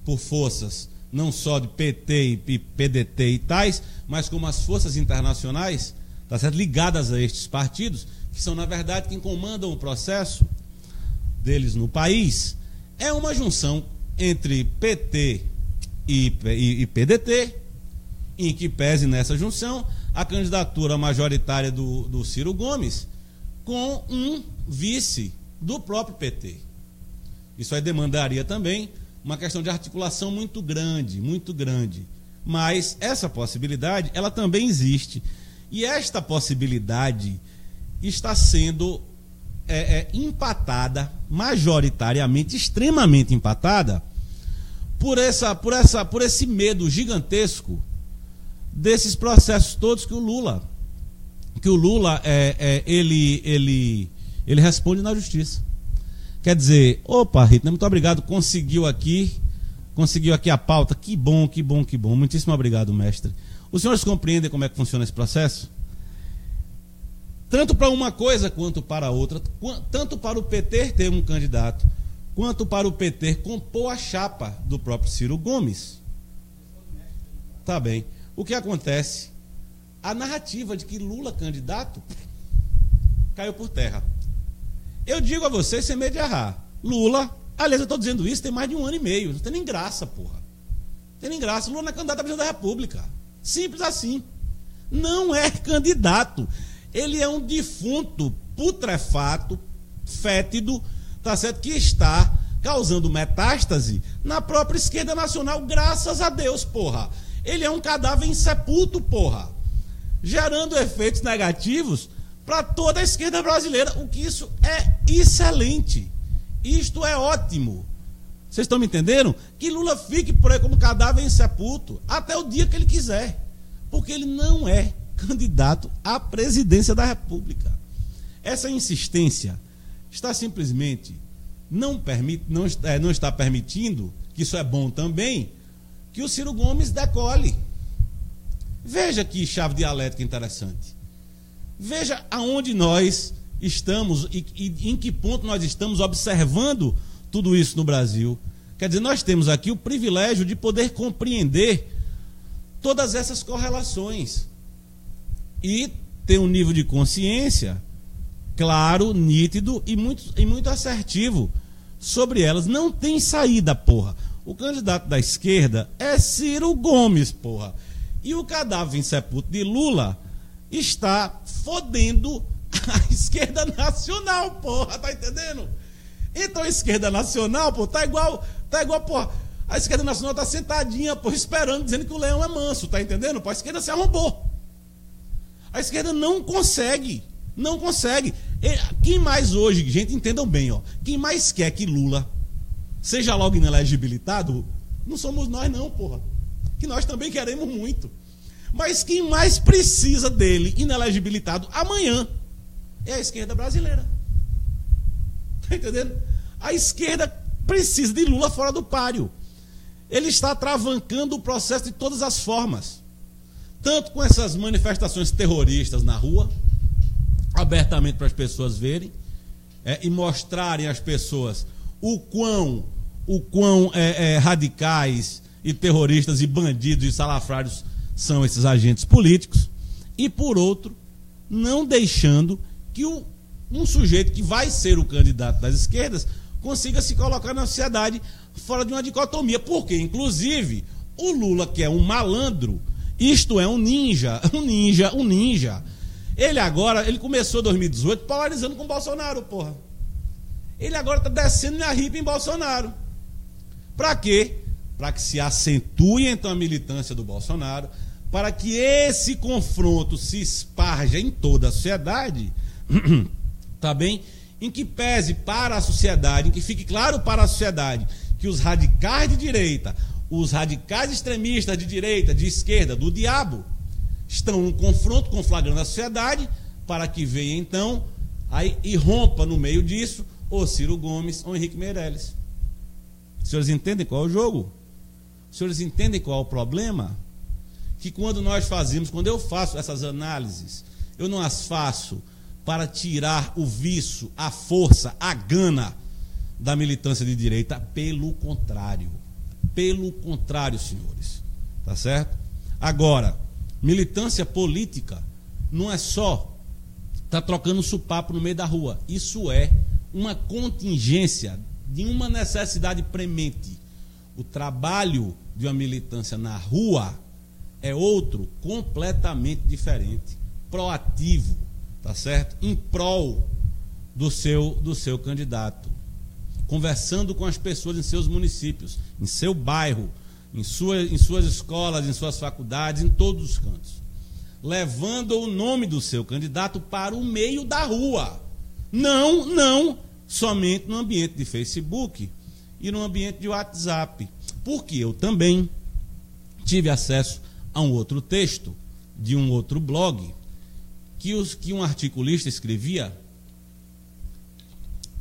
por forças não só de PT e PDT e tais, mas como as forças internacionais, tá certo? Ligadas a estes partidos, que são, na verdade, quem comandam o processo deles no país. É uma junção entre PT e PDT, em que pese nessa junção a candidatura majoritária do Ciro Gomes com um vice do próprio PT. Isso aí demandaria também uma questão de articulação muito grande, mas essa possibilidade, ela também existe, e esta possibilidade está sendo empatada, majoritariamente, extremamente empatada, por esse medo gigantesco desses processos todos que o Lula ele responde na justiça. Quer dizer, opa, Rita, muito obrigado, conseguiu aqui a pauta, que bom, muitíssimo obrigado, mestre. Os senhores compreendem como é que funciona esse processo? Tanto para uma coisa quanto para outra, tanto para o PT ter um candidato, quanto para o PT compor a chapa do próprio Ciro Gomes. Tá bem. O que acontece? A narrativa de que Lula candidato caiu por terra. Eu digo a vocês sem medo de errar. Lula, aliás, eu estou dizendo isso tem mais de 1 ano e meio. Não tem nem graça, porra. Não tem nem graça. Lula não é candidato à presidência da República. Simples assim. Não é candidato. Ele é um defunto, putrefato, fétido, tá certo? Que está causando metástase na própria esquerda nacional, graças a Deus, porra. Ele é um cadáver insepulto, porra. Gerando efeitos negativos para toda a esquerda brasileira, o que isso é excelente. Isto é ótimo. Vocês estão me entendendo? Que Lula fique por aí como cadáver insepulto até o dia que ele quiser, porque ele não é candidato à presidência da República. Essa insistência está simplesmente não está permitindo, que isso é bom também, que o Ciro Gomes decole. Veja que chave dialética interessante. Veja aonde nós estamos e em que ponto nós estamos observando tudo isso no Brasil. Quer dizer, nós temos aqui o privilégio de poder compreender todas essas correlações e ter um nível de consciência claro, nítido e muito assertivo sobre elas. Não tem saída, porra. O candidato da esquerda é Ciro Gomes, porra. E o cadáver insepulto de Lula está fodendo A esquerda nacional, porra, tá entendendo? Então a esquerda nacional, pô, tá igual, porra. A esquerda nacional tá sentadinha, pô, esperando, dizendo que o leão é manso, tá entendendo? Pô, a esquerda se arrombou. A esquerda não consegue. Quem mais hoje, gente, entendam bem, ó. Quem mais quer que Lula seja logo inelegibilitado, não somos nós não, porra. Que nós também queremos muito. Mas quem mais precisa dele inelegibilitado amanhã é a esquerda brasileira. Tá entendendo? A esquerda precisa de Lula fora do páreo. Ele está travancando o processo de todas as formas. Tanto com essas manifestações terroristas na rua, abertamente para as pessoas verem, e mostrarem às pessoas o quão radicais e terroristas e bandidos e salafrários são esses agentes políticos, e por outro, não deixando que um sujeito que vai ser o candidato das esquerdas consiga se colocar na sociedade fora de uma dicotomia, porque inclusive o Lula, que é um malandro, isto é um ninja, ele começou em 2018 polarizando com o Bolsonaro, porra. Ele agora está descendo na ripa em Bolsonaro. Para quê? Para que se acentue então a militância do Bolsonaro, para que esse confronto se esparja em toda a sociedade, tá bem? Em que pese para a sociedade, em que fique claro para a sociedade que os radicais de direita, os radicais extremistas de direita, de esquerda, do diabo, estão num confronto conflagrando a sociedade, para que venha então aí, e rompa no meio disso ou Ciro Gomes ou Henrique Meirelles. Os senhores entendem qual é o jogo? Os senhores entendem qual é o problema? Que quando eu faço essas análises, eu não as faço para tirar o vício, a força, a gana da militância de direita. Pelo contrário, senhores, tá certo? Agora, militância política não é só estar trocando sopapo no meio da rua. Isso é uma contingência de uma necessidade premente. O trabalho de uma militância na rua é outro, completamente diferente, proativo, tá certo? Em prol do seu candidato, conversando com as pessoas em seus municípios, em seu bairro, em suas escolas, em suas faculdades, em todos os cantos, levando o nome do seu candidato para o meio da rua, não somente no ambiente de Facebook e no ambiente de WhatsApp, porque eu também tive acesso a um outro texto de um outro blog que um articulista escrevia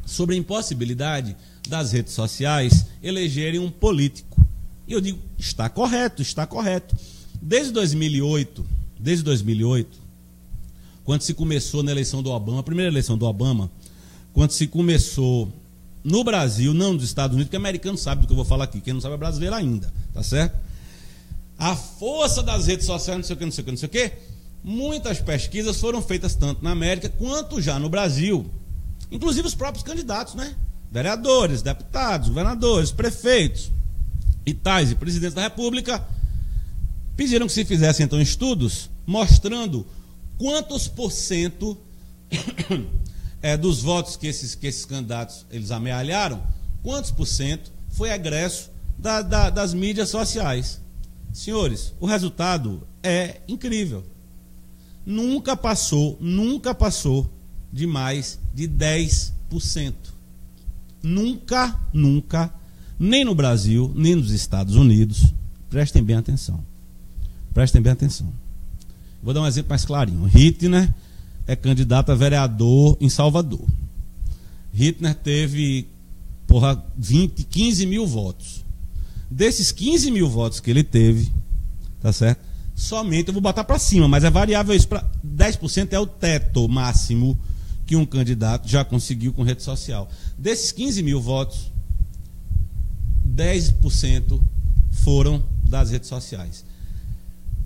sobre a impossibilidade das redes sociais elegerem um político. E eu digo, está correto. Desde 2008, quando se começou na eleição do Obama, a primeira eleição do Obama, quando se começou no Brasil, não nos Estados Unidos, porque o americano sabe do que eu vou falar aqui, quem não sabe é brasileiro ainda, tá certo? A força das redes sociais, não sei o que, muitas pesquisas foram feitas tanto na América quanto já no Brasil, inclusive os próprios candidatos, né? Vereadores, deputados, governadores, prefeitos e tais, e presidentes da República, pediram que se fizessem então estudos mostrando quantos por cento dos votos que esses candidatos eles amealharam, quantos por cento foi egresso das mídias sociais. Senhores, o resultado é incrível. Nunca passou de mais de 10%. Nunca, nem no Brasil, nem nos Estados Unidos. Prestem bem atenção. Vou dar um exemplo mais clarinho. Hitler é candidato a vereador em Salvador. Hitler teve 15 mil votos. Desses 15 mil votos que ele teve, tá certo? Somente, eu vou botar para cima, mas é variável isso, 10% é o teto máximo que um candidato já conseguiu com rede social. Desses 15 mil votos, 10% foram das redes sociais.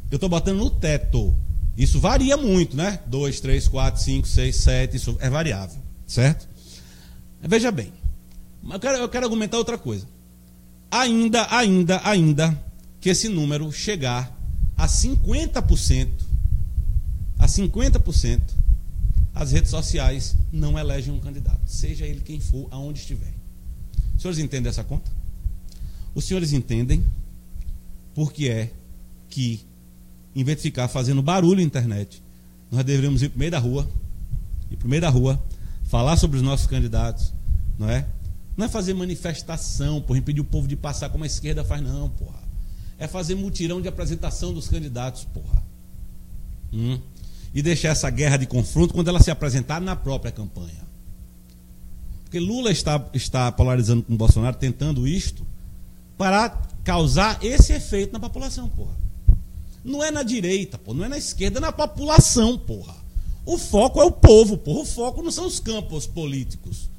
Eu estou botando no teto. Isso varia muito, né? 2, 3, 4, 5, 6, 7, isso é variável, certo? Veja bem, eu quero argumentar outra coisa. Ainda que esse número chegar a 50%, as redes sociais não elegem um candidato, seja ele quem for, aonde estiver. Os senhores entendem essa conta? Os senhores entendem por que é que, em vez de ficar fazendo barulho na internet, nós deveríamos ir para o meio da rua, falar sobre os nossos candidatos, não é? Não é fazer manifestação, porra, impedir o povo de passar como a esquerda faz, não, porra. É fazer mutirão de apresentação dos candidatos, porra. E deixar essa guerra de confronto quando ela se apresentar na própria campanha. Porque Lula está polarizando com o Bolsonaro, tentando isto, para causar esse efeito na população, porra. Não é na direita, porra, não é na esquerda, é na população, porra. O foco é o povo, porra. O foco não são os campos políticos.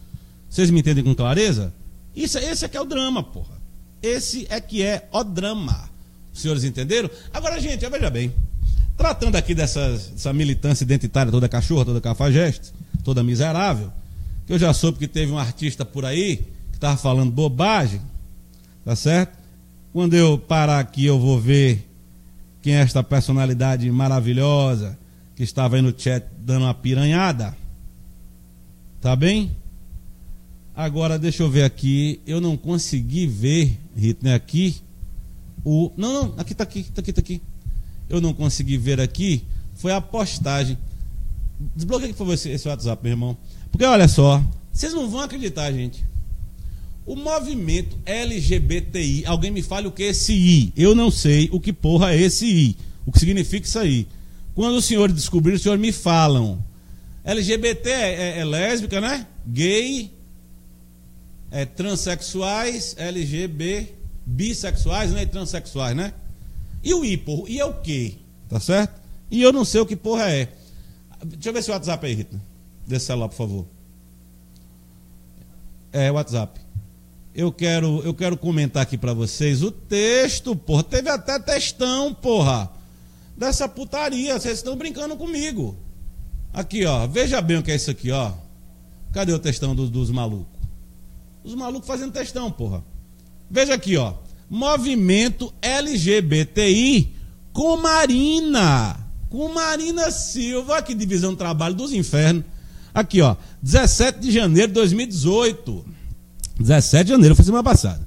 Vocês me entendem com clareza? Esse é que é o drama, porra. Esse é que é o drama. Os senhores entenderam? Agora, gente, veja bem. Tratando aqui dessa militância identitária, toda cachorra, toda cafajeste, toda miserável, que eu já soube que teve um artista por aí que estava falando bobagem, tá certo? Quando eu parar aqui, eu vou ver quem é esta personalidade maravilhosa que estava aí no chat dando uma piranhada. Tá bem? Agora, deixa eu ver aqui. Eu não consegui ver, Hitler, aqui. Não, aqui tá aqui. Eu não consegui ver aqui. Foi a postagem. Desbloqueia aqui, por favor, esse WhatsApp, meu irmão. Porque, olha só, vocês não vão acreditar, gente. O movimento LGBTI, alguém me fale o que é esse I. Eu não sei o que porra é esse I. O que significa isso aí. Quando os senhores descobrirem, os senhores me falam. LGBT é lésbica, né? Gay, transexuais, bissexuais, né? E transexuais, né? E o I, porra? I é o quê? Tá certo? E eu não sei o que porra é. Deixa eu ver se o WhatsApp aí, Rita. Desse celular, por favor. WhatsApp. Eu quero comentar aqui pra vocês o texto, porra. Teve até textão, porra. Dessa putaria. Vocês estão brincando comigo. Aqui, ó. Veja bem o que é isso aqui, ó. Cadê o textão dos malucos? Os malucos fazendo textão, porra. Veja aqui, ó. Movimento LGBTI com Marina. Com Marina Silva. Que divisão do trabalho dos infernos. Aqui, ó. 17 de janeiro de 2018. 17 de janeiro, foi semana passada.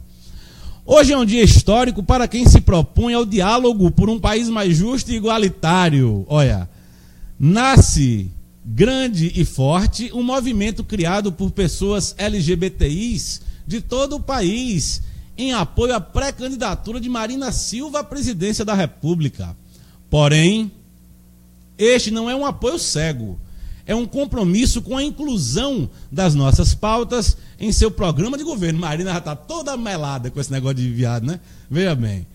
Hoje é um dia histórico para quem se propõe ao diálogo por um país mais justo e igualitário. Olha, nasce grande e forte um movimento criado por pessoas LGBTIs de todo o país em apoio à pré-candidatura de Marina Silva à presidência da República. Porém, este não é um apoio cego. É um compromisso com a inclusão das nossas pautas em seu programa de governo. Marina já está toda melada com esse negócio de viado, né? Veja bem.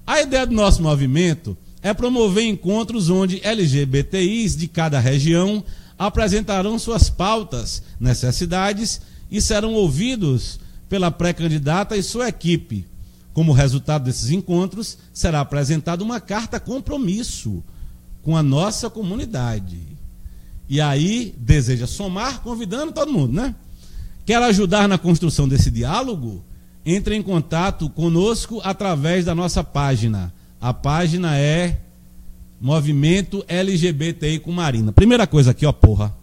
A ideia do nosso movimento é promover encontros onde LGBTIs de cada região apresentarão suas pautas, necessidades e serão ouvidos pela pré-candidata e sua equipe. Como resultado desses encontros, será apresentada uma carta compromisso com a nossa comunidade. E aí, deseja somar, convidando todo mundo, né? Quer ajudar na construção desse diálogo? Entre em contato conosco através da nossa página. A página é Movimento LGBTI com Marina. Primeira coisa aqui, ó, porra.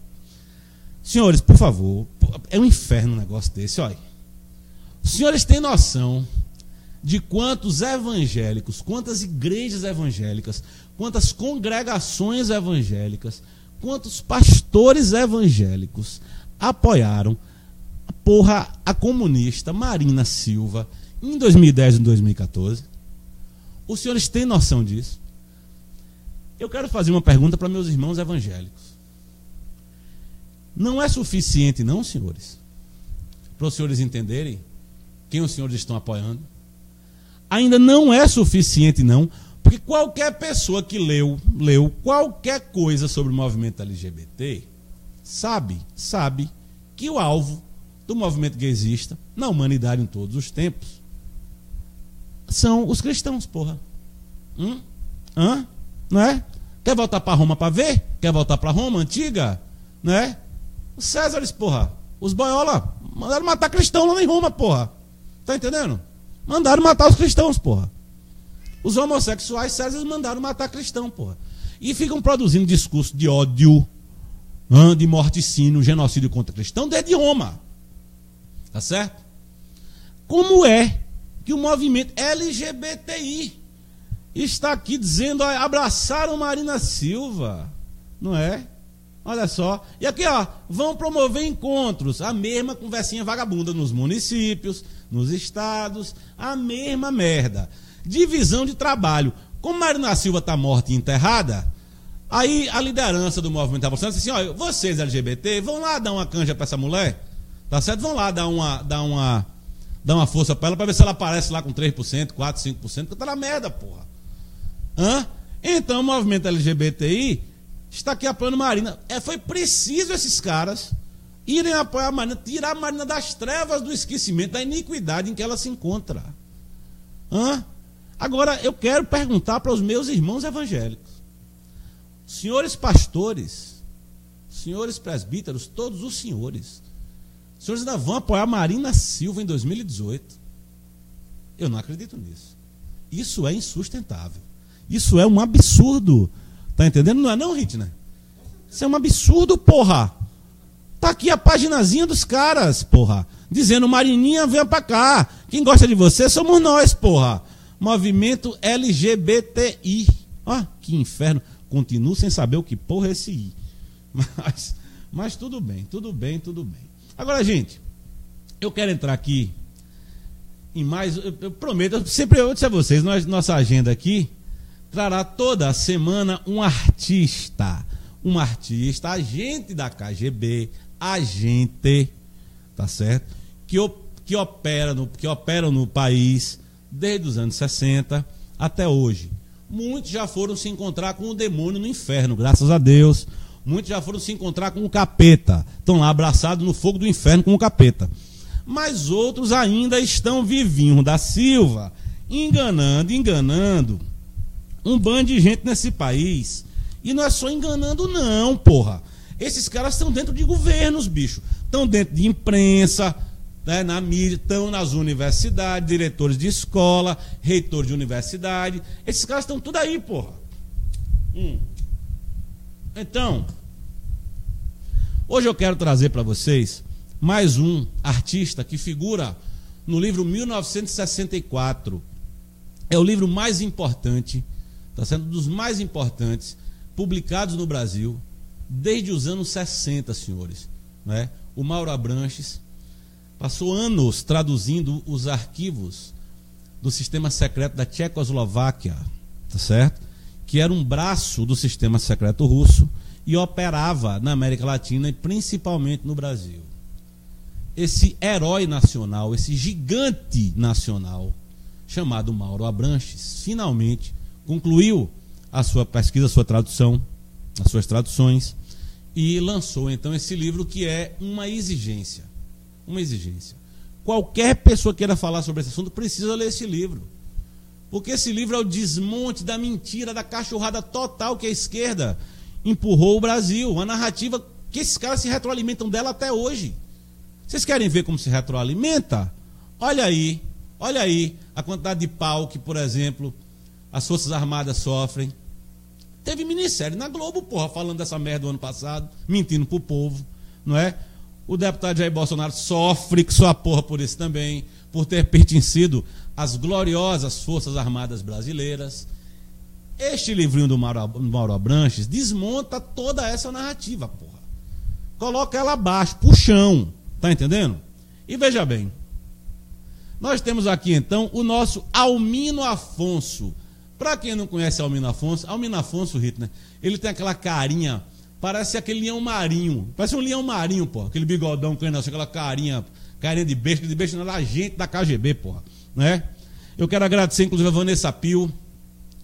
Senhores, por favor, é um inferno um negócio desse, olha. Os senhores têm noção de quantos evangélicos, quantas igrejas evangélicas, quantas congregações evangélicas, quantos pastores evangélicos apoiaram a comunista Marina Silva em 2010 e 2014? Os senhores têm noção disso? Eu quero fazer uma pergunta para meus irmãos evangélicos. Não é suficiente, não, senhores, para os senhores entenderem quem os senhores estão apoiando? Ainda não é suficiente, não, porque qualquer pessoa que leu qualquer coisa sobre o movimento LGBT sabe que o alvo do movimento gaysista na humanidade em todos os tempos são os cristãos, porra. Não é? Quer voltar para Roma para ver? Quer voltar para Roma antiga? Não é? Os Césares, porra. Os boiola mandaram matar cristão lá em Roma, porra. Tá entendendo? Mandaram matar os cristãos, porra. Os homossexuais Césares mandaram matar cristão, porra. E ficam produzindo discurso de ódio de morticínio, genocídio contra cristão, desde Roma. Tá certo? Como é que o movimento LGBTI está aqui dizendo, ó, abraçaram Marina Silva, não é? Olha só. E aqui, ó, vão promover encontros, a mesma conversinha vagabunda nos municípios, nos estados, a mesma merda. Divisão de trabalho. Como Marina Silva está morta e enterrada, aí a liderança do movimento avançando disse assim, ó, vocês LGBT, vão lá dar uma canja para essa mulher, tá certo? Vão lá dar uma força para ela, para ver se ela aparece lá com 3%, 4%, 5%, porque tá na merda, porra. Então o movimento LGBTI está aqui apoiando Marina. Foi preciso esses caras irem apoiar a Marina, tirar a Marina das trevas do esquecimento, da iniquidade em que ela se encontra. Agora, eu quero perguntar para os meus irmãos evangélicos, senhores pastores, senhores presbíteros, todos os senhores ainda vão apoiar Marina Silva em 2018? Eu não acredito nisso. Isso é insustentável. Isso é um absurdo. Tá entendendo? Não é não, Hitner? Isso é um absurdo, porra. Tá aqui a paginazinha dos caras, porra. Dizendo, Marininha, venha pra cá. Quem gosta de você somos nós, porra. Movimento LGBTI. Ó, que inferno. Continuo sem saber o que porra é esse I. Mas tudo bem, tudo bem, tudo bem. Agora, gente, eu quero entrar aqui em mais... Eu prometo, eu disse a vocês, nossa agenda aqui trará toda semana um artista, agente da KGB, tá certo? Que operam no país desde os anos 60 até hoje. Muitos já foram se encontrar com o demônio no inferno, graças a Deus. Muitos já foram se encontrar com o capeta, estão lá abraçados no fogo do inferno com o capeta. Mas outros ainda estão vivinhos da Silva, enganando um bando de gente nesse país. E não é só enganando não, porra. Esses caras estão dentro de governos, bicho. Estão dentro de imprensa, né, na mídia, estão nas universidades, diretores de escola, reitores de universidade. Esses caras estão tudo aí, porra. Então, hoje eu quero trazer para vocês mais um artista que figura no livro 1964. É o livro mais importante, está sendo um dos mais importantes publicados no Brasil desde os anos 60, senhores. Né? O Mauro Abranches passou anos traduzindo os arquivos do sistema secreto da Tchecoslováquia, tá certo? Que era um braço do sistema secreto russo e operava na América Latina e principalmente no Brasil. Esse herói nacional, esse gigante nacional, chamado Mauro Abranches, finalmente concluiu a sua pesquisa, a sua tradução, as suas traduções, e lançou então esse livro que é uma exigência. Uma exigência. Qualquer pessoa que queira falar sobre esse assunto precisa ler esse livro. Porque esse livro é o desmonte da mentira, da cachorrada total que a esquerda empurrou o Brasil. Uma narrativa que esses caras se retroalimentam dela até hoje. Vocês querem ver como se retroalimenta? Olha aí a quantidade de pau que, por exemplo, as Forças Armadas sofrem. Teve minissérie na Globo, porra, falando dessa merda do ano passado, mentindo pro povo, não é? O deputado Jair Bolsonaro sofre que sua porra por isso também, por ter pertencido às gloriosas Forças Armadas brasileiras. Este livrinho do Mauro Abranches desmonta toda essa narrativa, porra. Coloca ela abaixo, pro chão, tá entendendo? E veja bem, nós temos aqui então o nosso Almino Afonso. Para quem não conhece Almino Afonso, Hitler, ele tem aquela carinha, parece aquele leão marinho, parece um leão marinho, porra, aquele bigodão, aquela carinha de besta não era agente da KGB, porra, né? Eu quero agradecer inclusive a Vanessa Pio,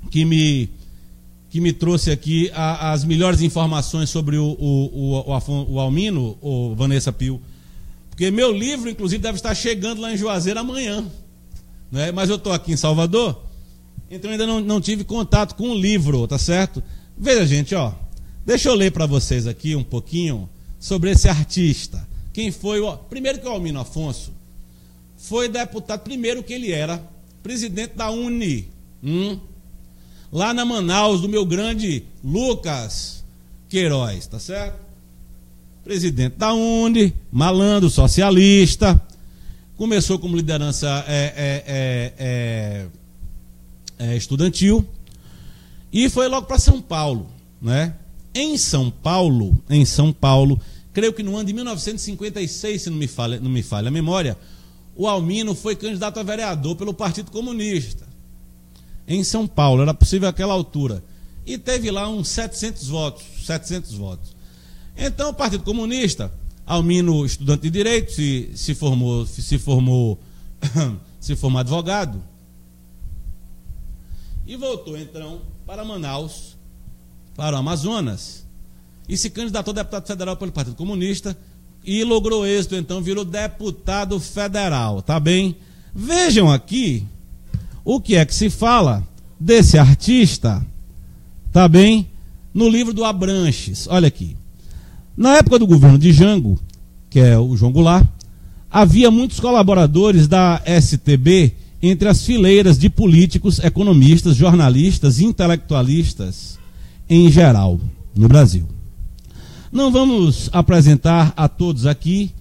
que me trouxe aqui as melhores informações sobre o Almino, o Vanessa Pio, porque meu livro inclusive deve estar chegando lá em Juazeiro amanhã, né? Mas eu estou aqui em Salvador, então ainda não tive contato com o livro, tá certo? Veja, gente, ó, deixa eu ler para vocês aqui um pouquinho sobre esse artista. Quem foi primeiro que o Almino Afonso foi deputado, primeiro que ele era presidente da UNE, lá na Manaus, do meu grande Lucas Queiroz, tá certo? presidente da UNE, malandro, socialista, começou como liderança estudantil e foi logo para São Paulo, né? Em São Paulo, creio que no ano de 1956, se não me falha a memória, o Almino foi candidato a vereador pelo Partido Comunista. Em São Paulo, era possível àquela altura. E teve lá uns 700 votos. Então, o Partido Comunista, Almino, estudante de Direito, se formou advogado, e voltou, então, para Manaus, para o Amazonas, e se candidatou a deputado federal pelo Partido Comunista, e logrou êxito, então, virou deputado federal, tá bem? Vejam aqui o que é que se fala desse artista, tá bem? No livro do Abranches, olha aqui. Na época do governo de Jango, que é o João Goulart, havia muitos colaboradores da STB entre as fileiras de políticos, economistas, jornalistas e intelectualistas em geral no Brasil. Não vamos apresentar a todos aqui,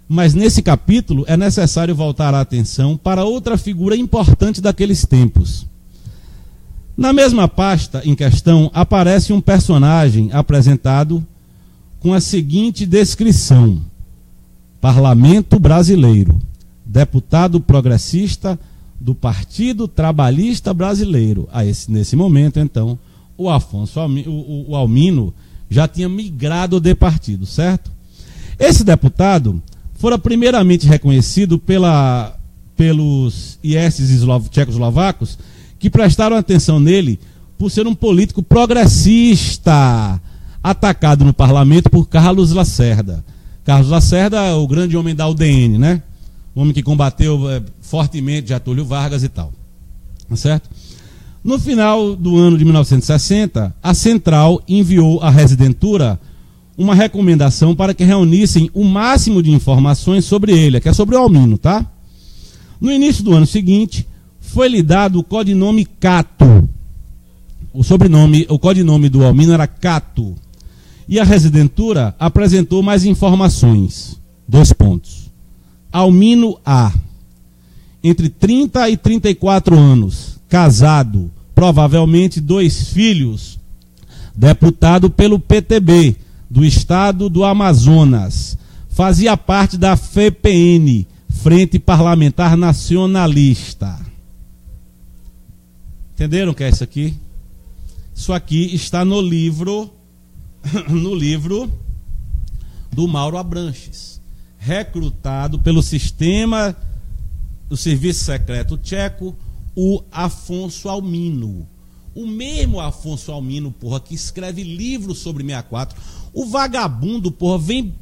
mas nesse capítulo é necessário voltar a atenção para outra figura importante daqueles tempos. Na mesma pasta em questão aparece um personagem apresentado com a seguinte descrição: Parlamento Brasileiro, deputado progressista do Partido Trabalhista Brasileiro. Nesse momento, então, o Almino já tinha migrado de partido, certo? Esse deputado fora primeiramente reconhecido pelos IESs tchecoslovacos, que prestaram atenção nele por ser um político progressista, atacado no parlamento por Carlos Lacerda. Carlos Lacerda, o grande homem da UDN, né? O homem que combateu fortemente Getúlio Vargas e tal. Certo? No final do ano de 1960, a Central enviou à Residentura uma recomendação para que reunissem o máximo de informações sobre ele, que é sobre o Almino, tá? No início do ano seguinte, foi-lhe dado o codinome Cato. O codinome do Almino era Cato. E a Residentura apresentou mais informações. 2 pontos. Almino A, entre 30 e 34 anos, casado, provavelmente 2 filhos, deputado pelo PTB, do estado do Amazonas, fazia parte da FPN, Frente Parlamentar Nacionalista. Entenderam o que é isso aqui? Isso aqui está no livro do Mauro Abranches, recrutado pelo sistema do serviço secreto tcheco, o Afonso Almino. O mesmo Afonso Almino, porra, que escreve livros sobre 64. O vagabundo, porra, vem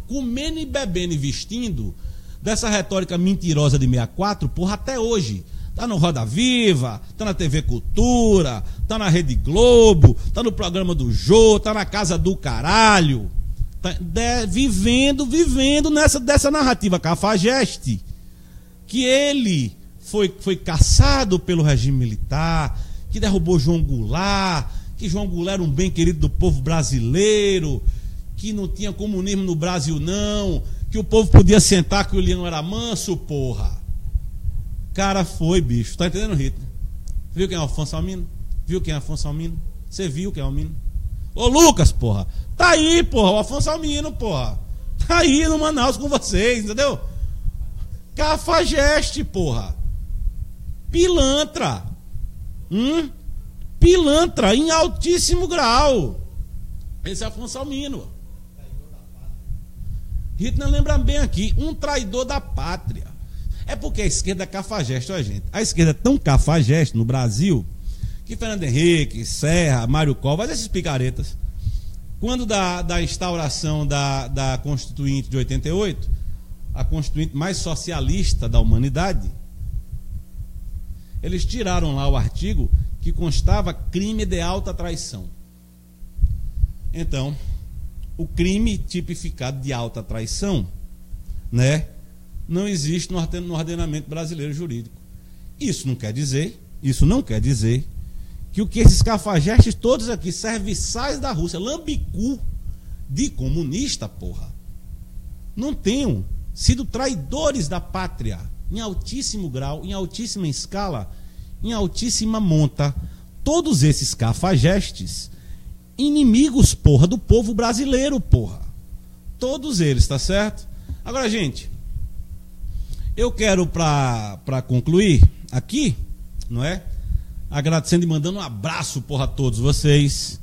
comendo e bebendo e vestindo dessa retórica mentirosa de 64, porra, até hoje. Tá no Roda Viva, tá na TV Cultura, tá na Rede Globo, tá no programa do Jô, tá na Casa do Caralho. Tá, vivendo dessa narrativa cafajeste, que ele foi caçado pelo regime militar, que derrubou João Goulart, que João Goulart era um bem querido do povo brasileiro, que não tinha comunismo no Brasil não, que o povo podia sentar, que o leão era manso, porra. Cara, foi, bicho. Tá entendendo, Rita? Viu quem é o Afonso Almino? Você viu quem é o Almino? Ô, Lucas, porra. Tá aí, porra. O Afonso Almino, porra. Tá aí no Manaus com vocês, entendeu? Cafajeste, porra. Pilantra. Pilantra em altíssimo grau. Esse é Afonso Almino. Rita lembra bem aqui. Um traidor da pátria. É porque a esquerda é cafajeste, ó, gente. A esquerda é tão cafajeste no Brasil que Fernando Henrique, Serra, Mário Covas, esses picaretas, quando da instauração da Constituinte de 88, a Constituinte mais socialista da humanidade, eles tiraram lá o artigo que constava crime de alta traição. Então, o crime tipificado de alta traição, né, não existe no ordenamento brasileiro jurídico. Isso não quer dizer que o que esses cafajestes todos aqui, serviçais da Rússia, lambicu, de comunista, porra. Não tenham sido traidores da pátria em altíssimo grau, em altíssima escala, em altíssima monta. Todos esses cafajestes, inimigos, porra, do povo brasileiro, porra. Todos eles, tá certo? Agora, gente, eu quero, para concluir aqui, não é? Agradecendo e mandando um abraço, porra, a todos vocês.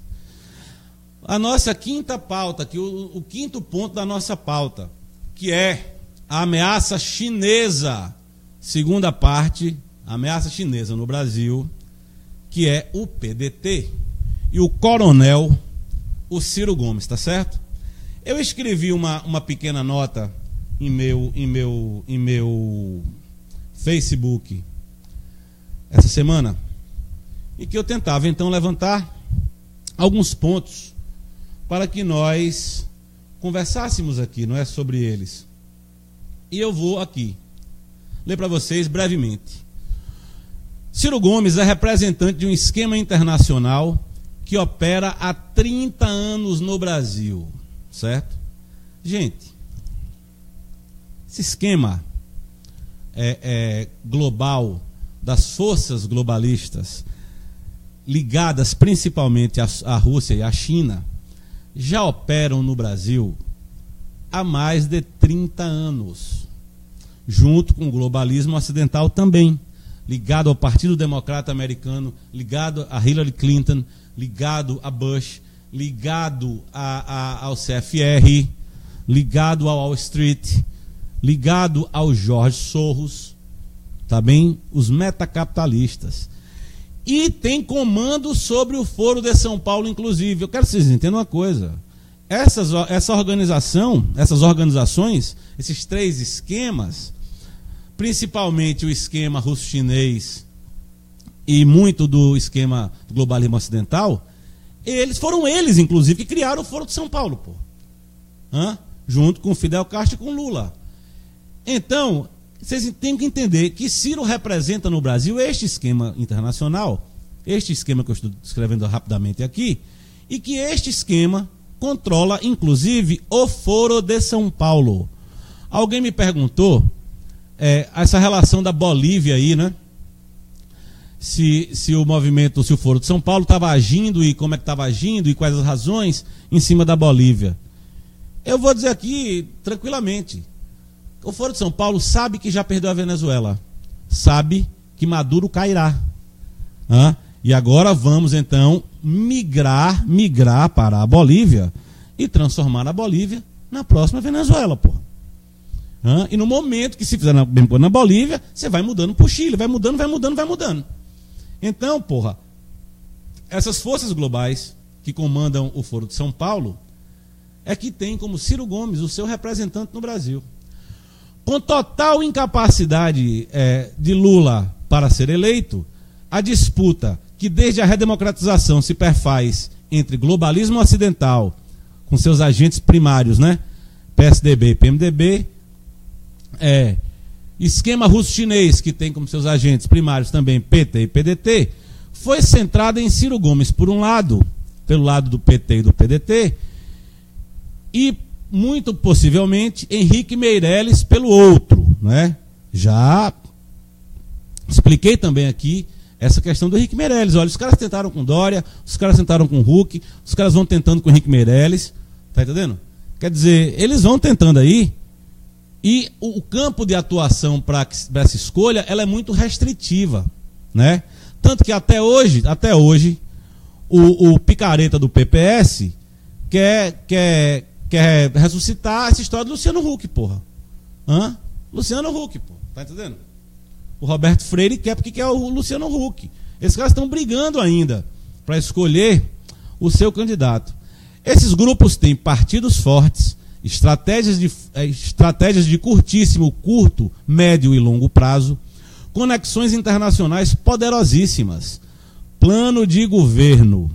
A nossa quinta pauta, aqui, o quinto ponto da nossa pauta, que é a ameaça chinesa, segunda parte, a ameaça chinesa no Brasil, que é o PDT e o coronel, o Ciro Gomes, tá certo? Eu escrevi uma pequena nota em meu Facebook essa semana, e que eu tentava então levantar alguns pontos para que nós conversássemos aqui, não é, sobre eles. E eu vou aqui ler para vocês brevemente. Ciro Gomes é representante de um esquema internacional que opera há 30 anos no Brasil, certo? Gente, esse esquema global das forças globalistas ligadas principalmente à Rússia e à China já operam no Brasil há mais de 30 anos, junto com o globalismo ocidental também, ligado ao Partido Democrata Americano, ligado a Hillary Clinton, ligado a Bush, ligado ao CFR, ligado ao Wall Street, ligado ao George Soros, tá bem? Os metacapitalistas. E tem comando sobre o Foro de São Paulo, inclusive. Eu quero que vocês entendam uma coisa. Essa organização, essas organizações, esses três esquemas, principalmente o esquema russo-chinês e muito do esquema do globalismo ocidental, foram eles, inclusive, que criaram o Foro de São Paulo, pô. Junto com Fidel Castro e com Lula. Então, vocês têm que entender que Ciro representa no Brasil este esquema internacional, este esquema que eu estou descrevendo rapidamente aqui, e que este esquema controla, inclusive, o Foro de São Paulo. Alguém me perguntou essa relação da Bolívia aí, né? Se o movimento, se o Foro de São Paulo estava agindo e como é que estava agindo e quais as razões em cima da Bolívia. Eu vou dizer aqui tranquilamente. O Foro de São Paulo sabe que já perdeu a Venezuela, sabe que Maduro cairá. E agora vamos então migrar para a Bolívia e transformar a Bolívia na próxima Venezuela, porra. E no momento que se fizer na Bolívia, você vai mudando para o Chile, vai mudando. Então, porra, essas forças globais que comandam o Foro de São Paulo é que tem como Ciro Gomes o seu representante no Brasil. Com total incapacidade de Lula para ser eleito, a disputa que desde a redemocratização se perfaz entre globalismo ocidental, com seus agentes primários, né? PSDB e PMDB, esquema russo-chinês, que tem como seus agentes primários também PT e PDT, foi centrada em Ciro Gomes, por um lado, pelo lado do PT e do PDT, e muito possivelmente Henrique Meirelles pelo outro, né? Já expliquei também aqui essa questão do Henrique Meirelles. Olha, os caras tentaram com Dória, os caras tentaram com Huck, os caras vão tentando com Henrique Meirelles, tá entendendo? Quer dizer, eles vão tentando aí, e o campo de atuação para essa escolha, ela é muito restritiva, né? Tanto que até hoje o picareta do PPS quer ressuscitar essa história do Luciano Huck, porra. Luciano Huck, porra. Tá entendendo? O Roberto Freire quer porque quer o Luciano Huck. Esses caras estão brigando ainda para escolher o seu candidato. Esses grupos têm partidos fortes, estratégias de curto, médio e longo prazo, conexões internacionais poderosíssimas, plano de governo,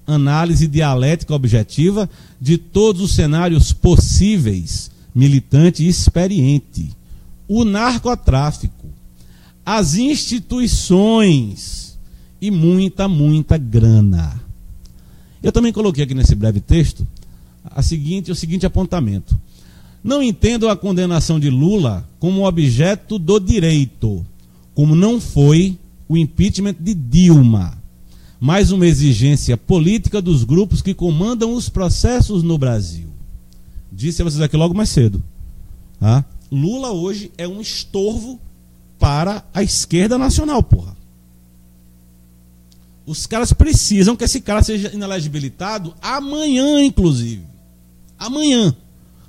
análise dialética objetiva de todos os cenários possíveis, militante e experiente, o narcotráfico, as instituições e muita grana. Eu também coloquei aqui nesse breve texto o seguinte apontamento. Não entendo a condenação de Lula como objeto do direito, como não foi o impeachment de Dilma, mas uma exigência política dos grupos que comandam os processos no Brasil. Disse a vocês aqui logo mais cedo. Tá? Lula hoje é um estorvo para a esquerda nacional, porra. Os caras precisam que esse cara seja inelegibilitado amanhã, inclusive. Amanhã.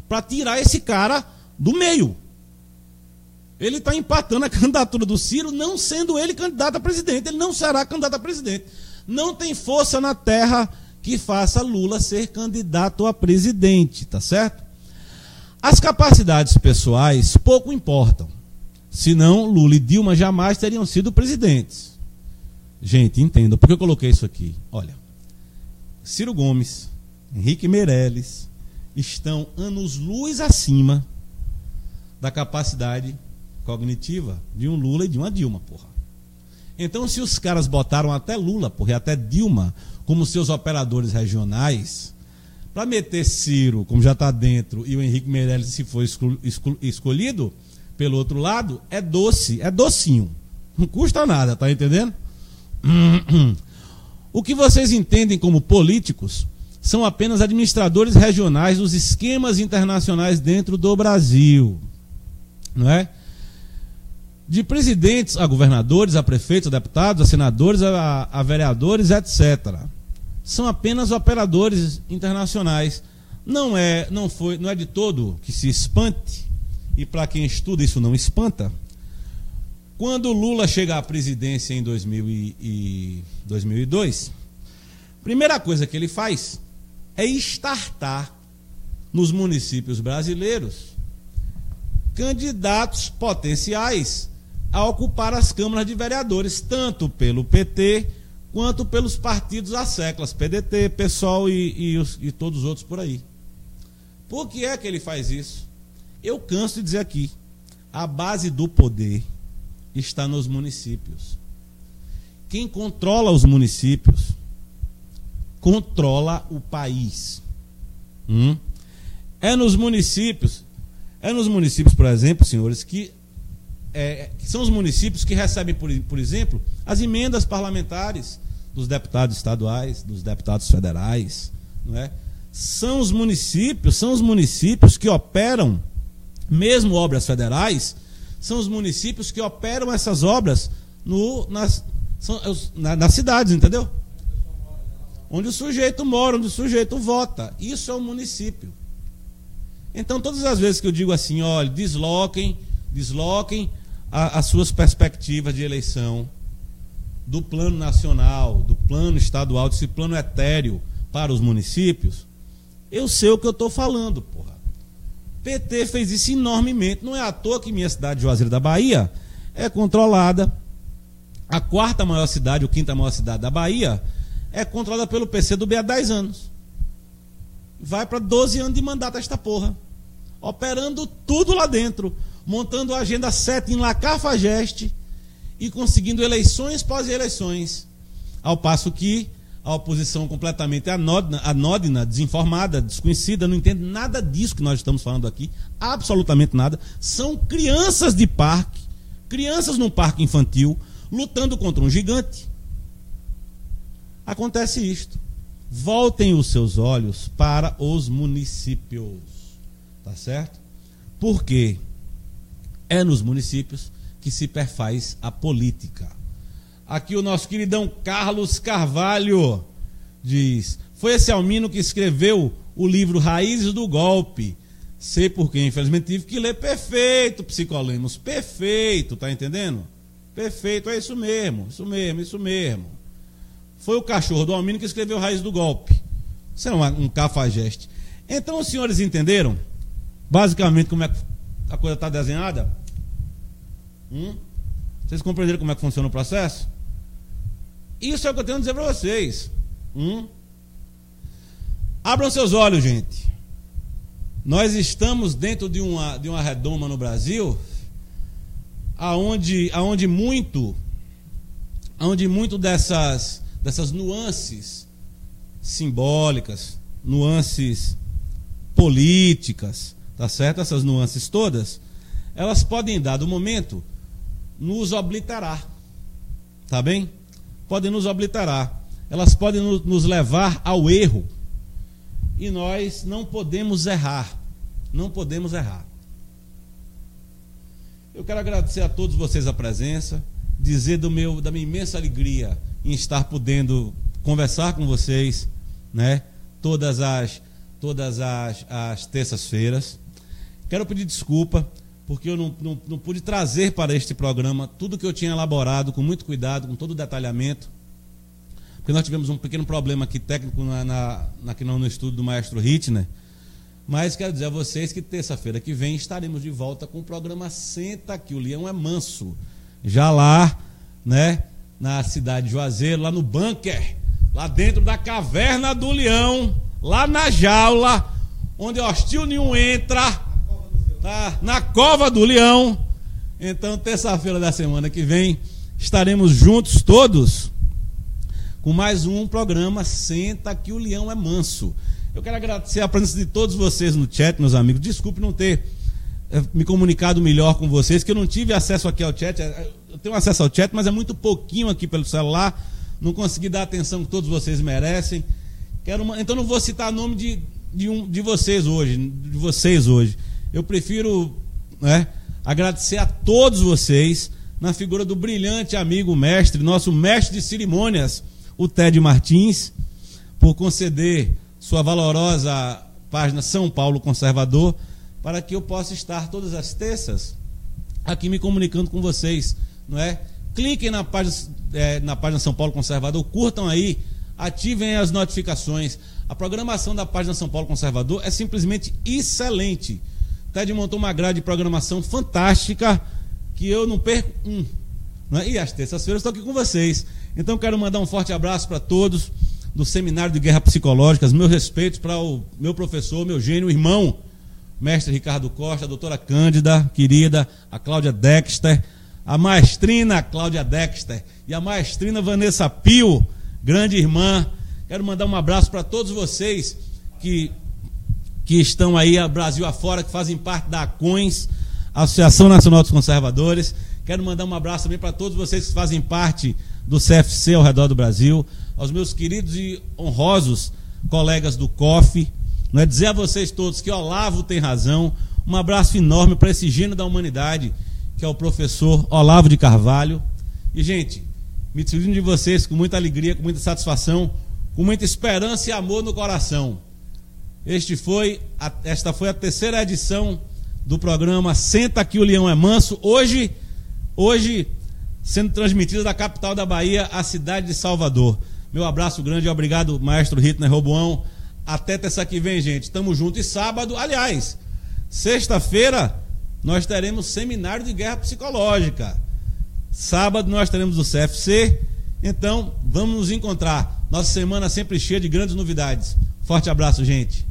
Para tirar esse cara do meio. Ele está empatando a candidatura do Ciro, não sendo ele candidato a presidente. Ele não será candidato a presidente. Não tem força na terra que faça Lula ser candidato a presidente, tá certo? As capacidades pessoais pouco importam. Senão, Lula e Dilma jamais teriam sido presidentes. Gente, entendam, por que eu coloquei isso aqui? Olha, Ciro Gomes, Henrique Meirelles estão anos-luz acima da capacidade cognitiva de um Lula e de uma Dilma, porra. Então, se os caras botaram até Lula, porra, e até Dilma, como seus operadores regionais, para meter Ciro, como já está dentro, e o Henrique Meirelles, se for escolhido pelo outro lado, é doce, é docinho. Não custa nada, tá entendendo? O que vocês entendem como políticos são apenas administradores regionais dos esquemas internacionais dentro do Brasil. Não é? De presidentes a governadores, a prefeitos, a deputados, a senadores, a vereadores, etc. São apenas operadores internacionais. Não é de todo que se espante, e para quem estuda isso não espanta, quando Lula chega à presidência em 2002, a primeira coisa que ele faz é startar nos municípios brasileiros candidatos potenciais a ocupar as câmaras de vereadores, tanto pelo PT quanto pelos partidos às seclas, PDT, PSOL e todos os outros por aí. Por que é que ele faz isso? Eu canso de dizer aqui, a base do poder está nos municípios. Quem controla os municípios controla o país. É nos municípios, por exemplo, senhores, que são os municípios que recebem, por exemplo, as emendas parlamentares dos deputados estaduais, dos deputados federais, não é? São os municípios que operam, mesmo obras federais, são os municípios que operam essas obras nas cidades, entendeu? Onde o sujeito mora, onde o sujeito vota. Isso é o município. Então, todas as vezes que eu digo assim, olha, desloquem as suas perspectivas de eleição do plano nacional, do plano estadual, desse plano etéreo para os municípios, eu sei o que eu estou falando, porra. PT fez isso enormemente. Não é à toa que minha cidade, Juazeiro da Bahia, é controlada. A quarta maior cidade, ou quinta maior cidade da Bahia, é controlada pelo PCdoB há 10 anos. Vai para 12 anos de mandato esta porra. Operando tudo lá dentro. Montando a agenda 7 em La Cafajeste e conseguindo eleições pós-eleições. Ao passo que a oposição completamente anódina, desinformada, desconhecida, não entende nada disso que nós estamos falando aqui, absolutamente nada. São crianças de parque, crianças num parque infantil, lutando contra um gigante. Acontece isto. Voltem os seus olhos para os municípios. Tá certo? Porque é nos municípios que se perfaz a política. Aqui o nosso queridão Carlos Carvalho diz: foi esse Almino que escreveu o livro Raízes do Golpe. Sei por quê, infelizmente tive que ler. Perfeito, Psicolemos, perfeito, tá entendendo? Perfeito, é isso mesmo, isso mesmo, isso mesmo. Foi o cachorro do Almino que escreveu Raízes do Golpe. Isso é um cafajeste. Então os senhores entenderam basicamente como é que a coisa está desenhada? Vocês compreenderam como é que funciona o processo? Isso é o que eu tenho a dizer para vocês. Abram seus olhos, gente. Nós estamos dentro de uma redoma no Brasil aonde muito dessas nuances simbólicas, nuances políticas, tá certo? Essas nuances todas, elas podem, em dado momento, nos obliterar, tá bem? Podem nos obliterar, elas podem nos levar ao erro, e nós não podemos errar, não podemos errar. Eu quero agradecer a todos vocês a presença, dizer da minha imensa alegria em estar podendo conversar com vocês, né? Todas as terças-feiras. Quero pedir desculpa, porque eu não pude trazer para este programa tudo que eu tinha elaborado com muito cuidado, com todo o detalhamento, porque nós tivemos um pequeno problema aqui técnico no estúdio do maestro Hitner. Mas quero dizer a vocês que terça-feira que vem estaremos de volta com o programa Senta que o Leão é Manso, já lá, né, na cidade de Juazeiro, lá no bunker, lá dentro da caverna do leão, lá na jaula, onde hostil nenhum entra, tá, na cova do leão. Então, terça-feira da semana que vem, estaremos juntos todos com mais um programa Senta que o Leão é Manso. Eu quero agradecer a presença de todos vocês no chat, meus amigos. Desculpe não ter me comunicado melhor com vocês, que eu não tive acesso aqui ao chat. Eu tenho acesso ao chat, mas é muito pouquinho aqui pelo celular. Não consegui dar a atenção que todos vocês merecem. Então não vou citar o nome de vocês hoje. Eu prefiro, né, agradecer a todos vocês, na figura do brilhante amigo mestre, nosso mestre de cerimônias, o Ted Martins, por conceder sua valorosa página São Paulo Conservador, para que eu possa estar todas as terças aqui me comunicando com vocês, não é? Cliquem na página São Paulo Conservador, curtam aí, ativem as notificações. A programação da página São Paulo Conservador é simplesmente excelente. Ted montou uma grade de programação fantástica, que eu não perco não é? E às terças-feiras estou aqui com vocês. Então quero mandar um forte abraço para todos do Seminário de Guerra Psicológicas, meus respeitos para o meu professor, meu gênio, irmão, mestre Ricardo Costa, a doutora Cândida, querida, a Cláudia Dexter, a maestrina Cláudia Dexter e a maestrina Vanessa Pio, grande irmã. Quero mandar um abraço para todos vocês que estão aí, Brasil afora, que fazem parte da ACONS, Associação Nacional dos Conservadores. Quero mandar um abraço também para todos vocês que fazem parte do CFC ao redor do Brasil, aos meus queridos e honrosos colegas do COF, não é, dizer a vocês todos que Olavo tem razão. Um abraço enorme para esse gênio da humanidade, que é o professor Olavo de Carvalho. E, gente, me despedindo de vocês com muita alegria, com muita satisfação, com muita esperança e amor no coração. Esta foi a terceira edição do programa Senta que o Leão é Manso, hoje sendo transmitida da capital da Bahia, a cidade de Salvador. Meu abraço grande e obrigado, maestro Hitner Roboão. Até terça que vem, gente. Tamo junto. E sábado, aliás, sexta-feira, nós teremos Seminário de Guerra Psicológica. Sábado nós teremos o CFC. Então, vamos nos encontrar. Nossa semana sempre cheia de grandes novidades. Forte abraço, gente.